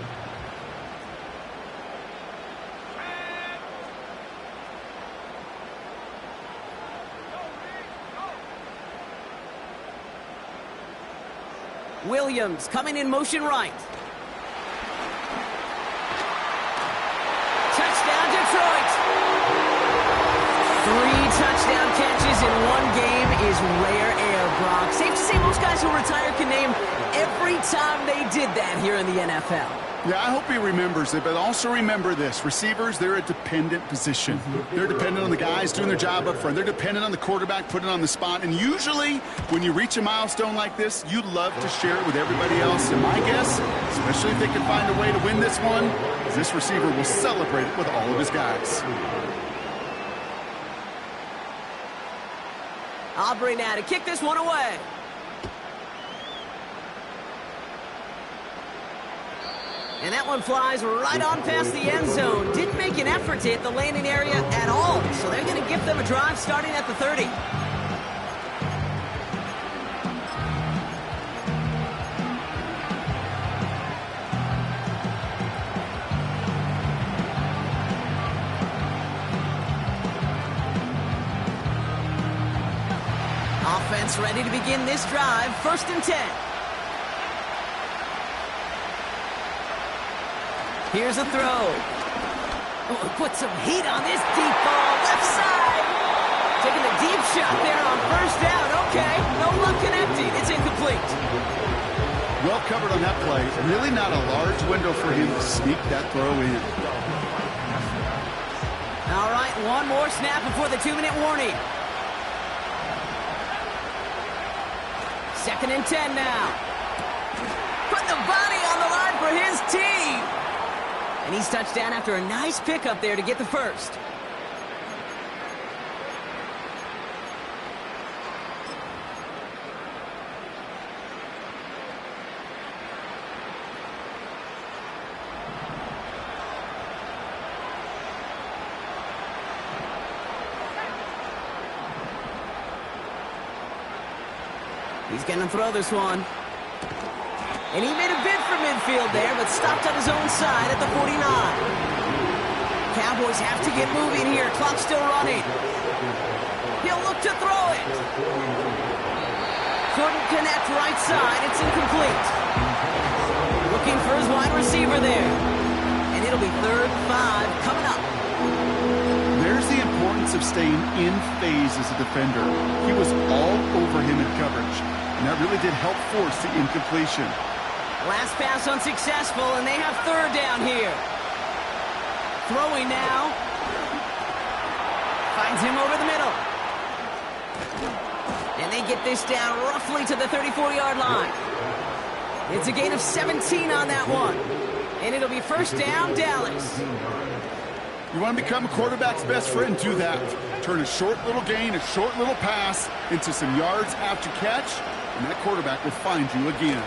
Speaker 1: Williams coming in motion right. Touchdown, Detroit. 3 touchdown catches in one game is rare air, Brock. Safe to say most guys who retire can name every time they did that here in the NFL.
Speaker 2: Yeah, I hope he remembers it, but also remember this. Receivers, they're a dependent position. They're dependent on the guys doing their job up front. They're dependent on the quarterback putting it on the spot. And usually, when you reach a milestone like this, you love to share it with everybody else. And my guess, especially if they can find a way to win this one, is this receiver will celebrate it with all of his guys.
Speaker 1: Aubrey now to kick this one away. And that one flies right on past the end zone. Didn't make an effort to hit the landing area at all. So they're going to give them a drive starting at the 30. Offense ready to begin this drive. 1st and 10. Here's a throw. Oh, put some heat on this deep ball. Left side. Taking a deep shot there on 1st down. Okay, no luck connecting. It's incomplete.
Speaker 2: Well covered on that play. Really not a large window for him to sneak that throw in.
Speaker 1: All right, one more snap before the 2-minute warning. 2nd and 10 now. Put the body on the line for his team. And he's touched down after a nice pickup there to get the first. He's going to throw this one. And he made a bid for midfield there, but stopped on his own side at the 49. Cowboys have to get moving here. Clock still running. He'll look to throw it. Couldn't connect right side. It's incomplete. Looking for his wide receiver there. And it'll be 3rd and 5 coming up.
Speaker 2: There's the importance of staying in phase as a defender. He was all over him in coverage, and that really did help force the incompletion.
Speaker 1: Last pass unsuccessful, and they have 3rd down here. Throwing now. Finds him over the middle. And they get this down roughly to the 34-yard line. It's a gain of 17 on that one. And it'll be 1st down, Dallas.
Speaker 2: You want to become a quarterback's best friend, do that. Turn a short little gain, a short little pass into some yards after catch, and that quarterback will find you again.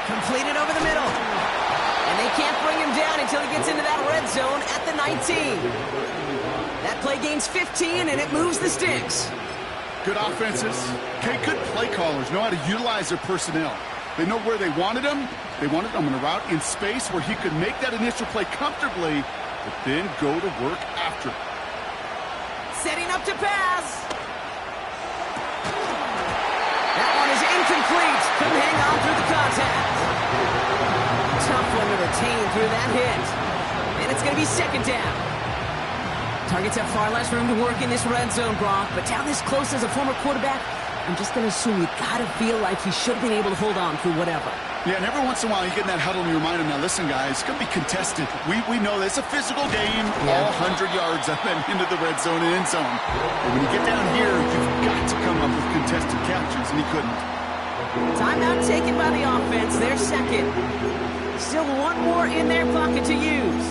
Speaker 1: Completed over the middle. And they can't bring him down until he gets into that red zone at the 19. That play gains 15, and it moves the sticks.
Speaker 2: Good offenses. Okay, good play callers know how to utilize their personnel. They know where they wanted him. They wanted him in a route in space where he could make that initial play comfortably, but then go to work after.
Speaker 1: Setting up to pass. That one is incomplete. Couldn't hang on through the contact. Tough one to retain through that hit. And it's going to be 2nd down. Targets have far less room to work in this red zone, Brock, but down this close as a former quarterback, I'm just going to assume you got to feel like he should have been able to hold on through whatever.
Speaker 2: Yeah, and every once in a while you get in that huddle and you remind him, now listen, guys, it's going to be contested. We know that it's a physical game, all 100 yards up and into the red zone and end zone. But when you get down here, you've got to come up with contested catches, and he couldn't.
Speaker 1: Timeout taken by the offense. They're 2nd. Still one more in their pocket to use.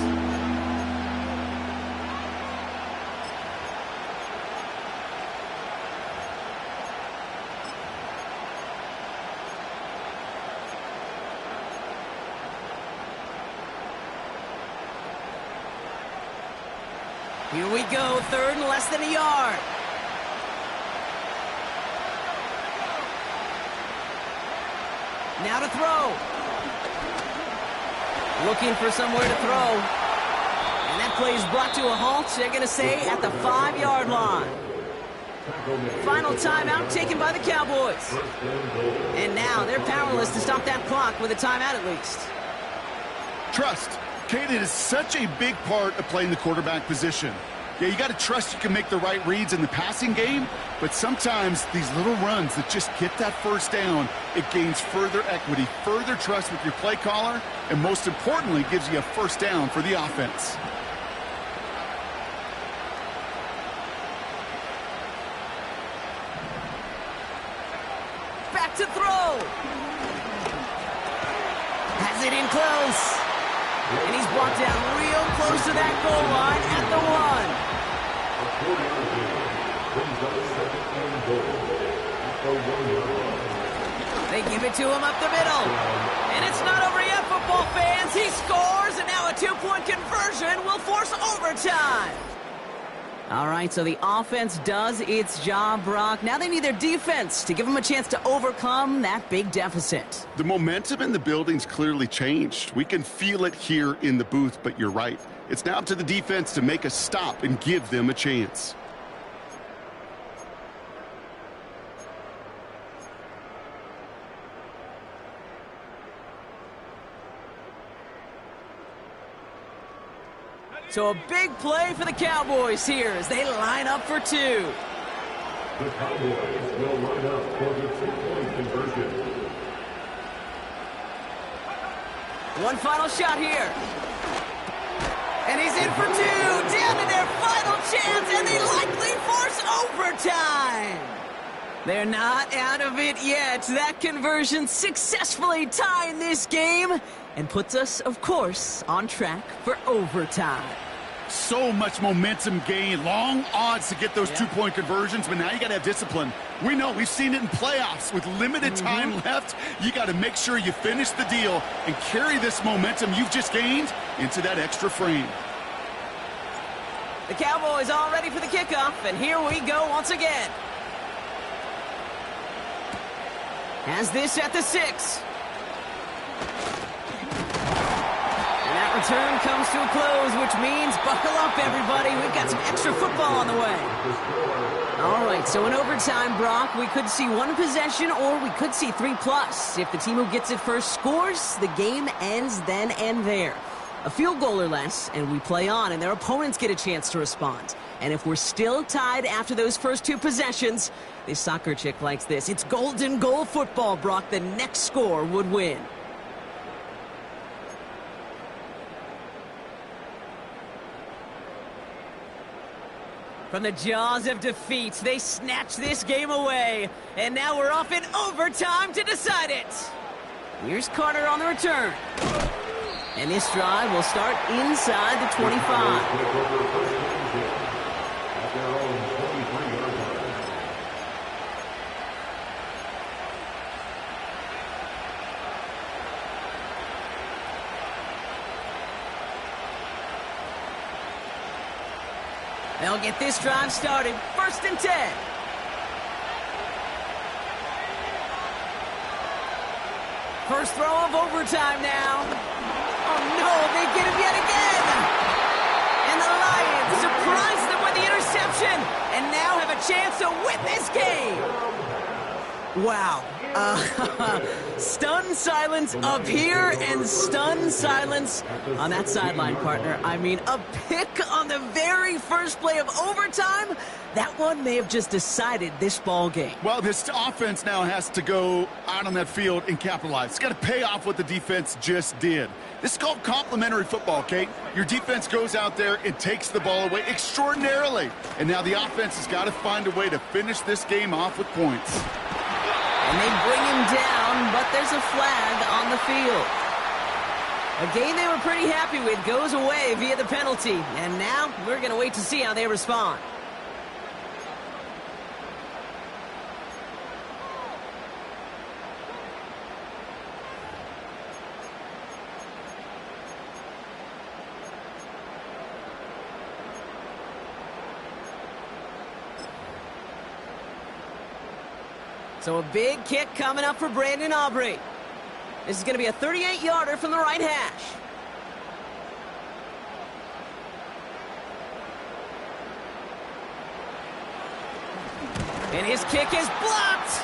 Speaker 1: Here we go, 3rd and less than a yard. Now to throw. Looking for somewhere to throw. And that play is brought to a halt, they're going to say, at the 5-yard line. Final timeout taken by the Cowboys. And now they're powerless to stop that clock with a timeout at least.
Speaker 2: Trust. Kate, it is such a big part of playing the quarterback position. Yeah, you got to trust you can make the right reads in the passing game, but sometimes these little runs that just get that first down, it gains further equity, further trust with your play caller, and most importantly, gives you a first down for the offense.
Speaker 1: Back to throw. Has it in close. And he's brought down real close to that goal line at the 1. They give it to him up the middle. And it's not over yet, football fans. He scores, and now a 2-point conversion will force overtime. All right, so the offense does its job, Brock. Now they need their defense to give them a chance to overcome that big deficit.
Speaker 2: The momentum in the building's clearly changed. We can feel it here in the booth, but you're right. It's now up to the defense to make a stop and give them a chance.
Speaker 1: So a big play for the Cowboys here as they line up for 2.
Speaker 3: The Cowboys will line up for the 2-point conversion.
Speaker 1: One final shot here. And he's in for 2. Down to their final chance, and they likely force overtime. They're not out of it yet. That conversion successfully tying this game and puts us, of course, on track for overtime.
Speaker 2: So much momentum gain, long odds to get those 2-point conversions, but now you got to have discipline. We know, we've seen it in playoffs with limited time left. You got to make sure you finish the deal and carry this momentum you've just gained into that extra frame.
Speaker 1: The Cowboys all ready for the kickoff, and here we go once again. Has this at the 6. And that return comes to a close, which means buckle up, everybody. We've got some extra football on the way. All right, so in overtime, Brock, we could see 1 possession or we could see 3+. If the team who gets it first scores, the game ends then and there. A field goal or less, and we play on, and their opponents get a chance to respond. And if we're still tied after those first 2 possessions, this soccer chick likes this. It's golden goal football, Brock. The next score would win. From the jaws of defeat, they snatch this game away. And now we're off in overtime to decide it. Here's Carter on the return. And this drive will start inside the 25. They'll get this drive started. 1st and 10. First throw of overtime now. Oh, no, they get him yet again. And the Lions surprise them with the interception and now have a chance to win this game. Wow. Stunned silence up here and stunned silence on that sideline, partner. I mean, a pick on the very first play of overtime. That one may have just decided this ball game.
Speaker 2: Well, this offense now has to go out on that field and capitalize. It's got to pay off what the defense just did. This is called complementary football, Kate. Your defense goes out there and takes the ball away extraordinarily. And now the offense has got to find a way to finish this game off with points.
Speaker 1: And they bring him down, but there's a flag on the field. A game they were pretty happy with goes away via the penalty. And now we're going to wait to see how they respond. So a big kick coming up for Brandon Aubrey. This is going to be a 38-yarder from the right hash. And his kick is blocked.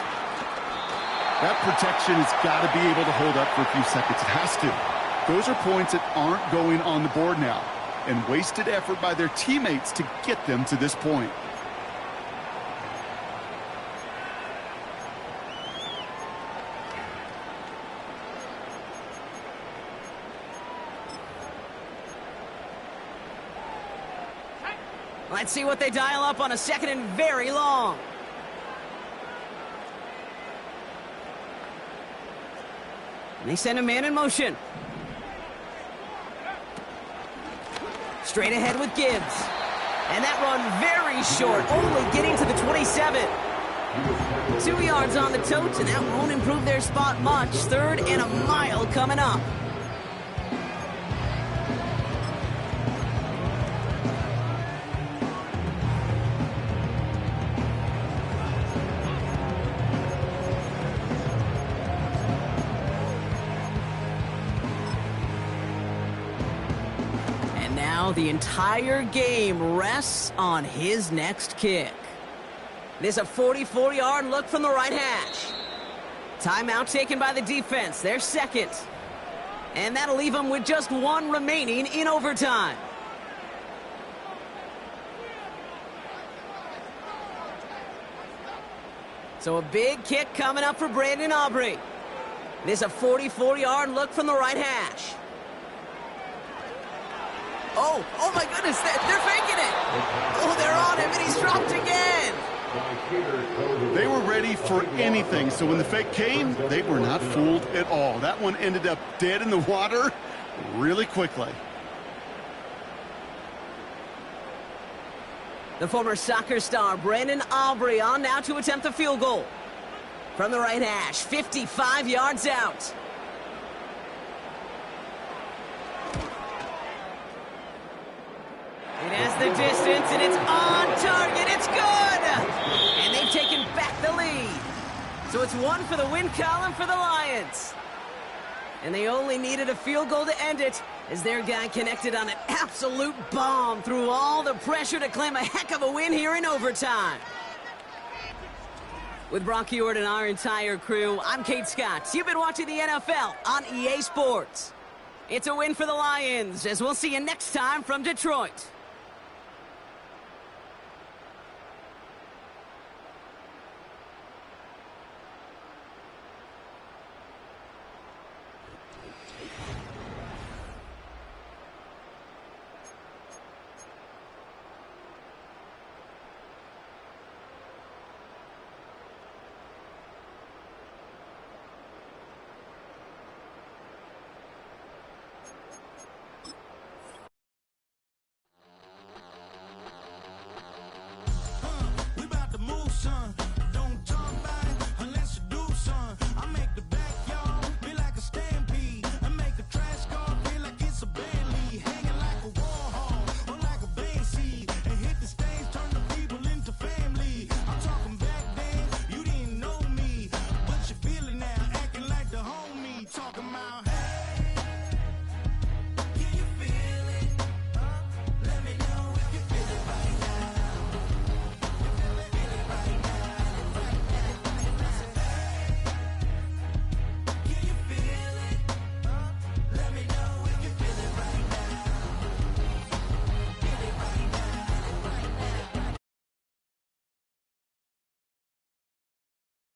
Speaker 2: That protection has got to be able to hold up for a few seconds. It has to. Those are points that aren't going on the board now, and wasted effort by their teammates to get them to this point.
Speaker 1: Let's see what they dial up on a second and very long. And they send a man in motion. Straight ahead with Gibbs. And that run very short, only getting to the 27. 2 yards on the tote, and that won't improve their spot much. 3rd and a mile coming up. Now the entire game rests on his next kick. This is a 44-yard look from the right hash. Timeout taken by the defense, their second. And that'll leave them with just 1 remaining in overtime. So a big kick coming up for Brandon Aubrey. This is a 44-yard look from the right hash. Oh my goodness, they're faking it. Oh, they're on him, and he's dropped again.
Speaker 2: They were ready for anything, so when the fake came, they were not fooled at all. That one ended up dead in the water really quickly.
Speaker 1: The former soccer star, Brandon Aubrey, on now to attempt the field goal. From the right hash, 55 yards out. It has the distance, and it's on target. It's good! And they've taken back the lead. So it's 1 for the win column for the Lions. And they only needed a field goal to end it, as their guy connected on an absolute bomb through all the pressure to claim a heck of a win here in overtime. With Brock Huard and our entire crew, I'm Kate Scott. You've been watching the NFL on EA Sports. It's a win for the Lions, as we'll see you next time from Detroit.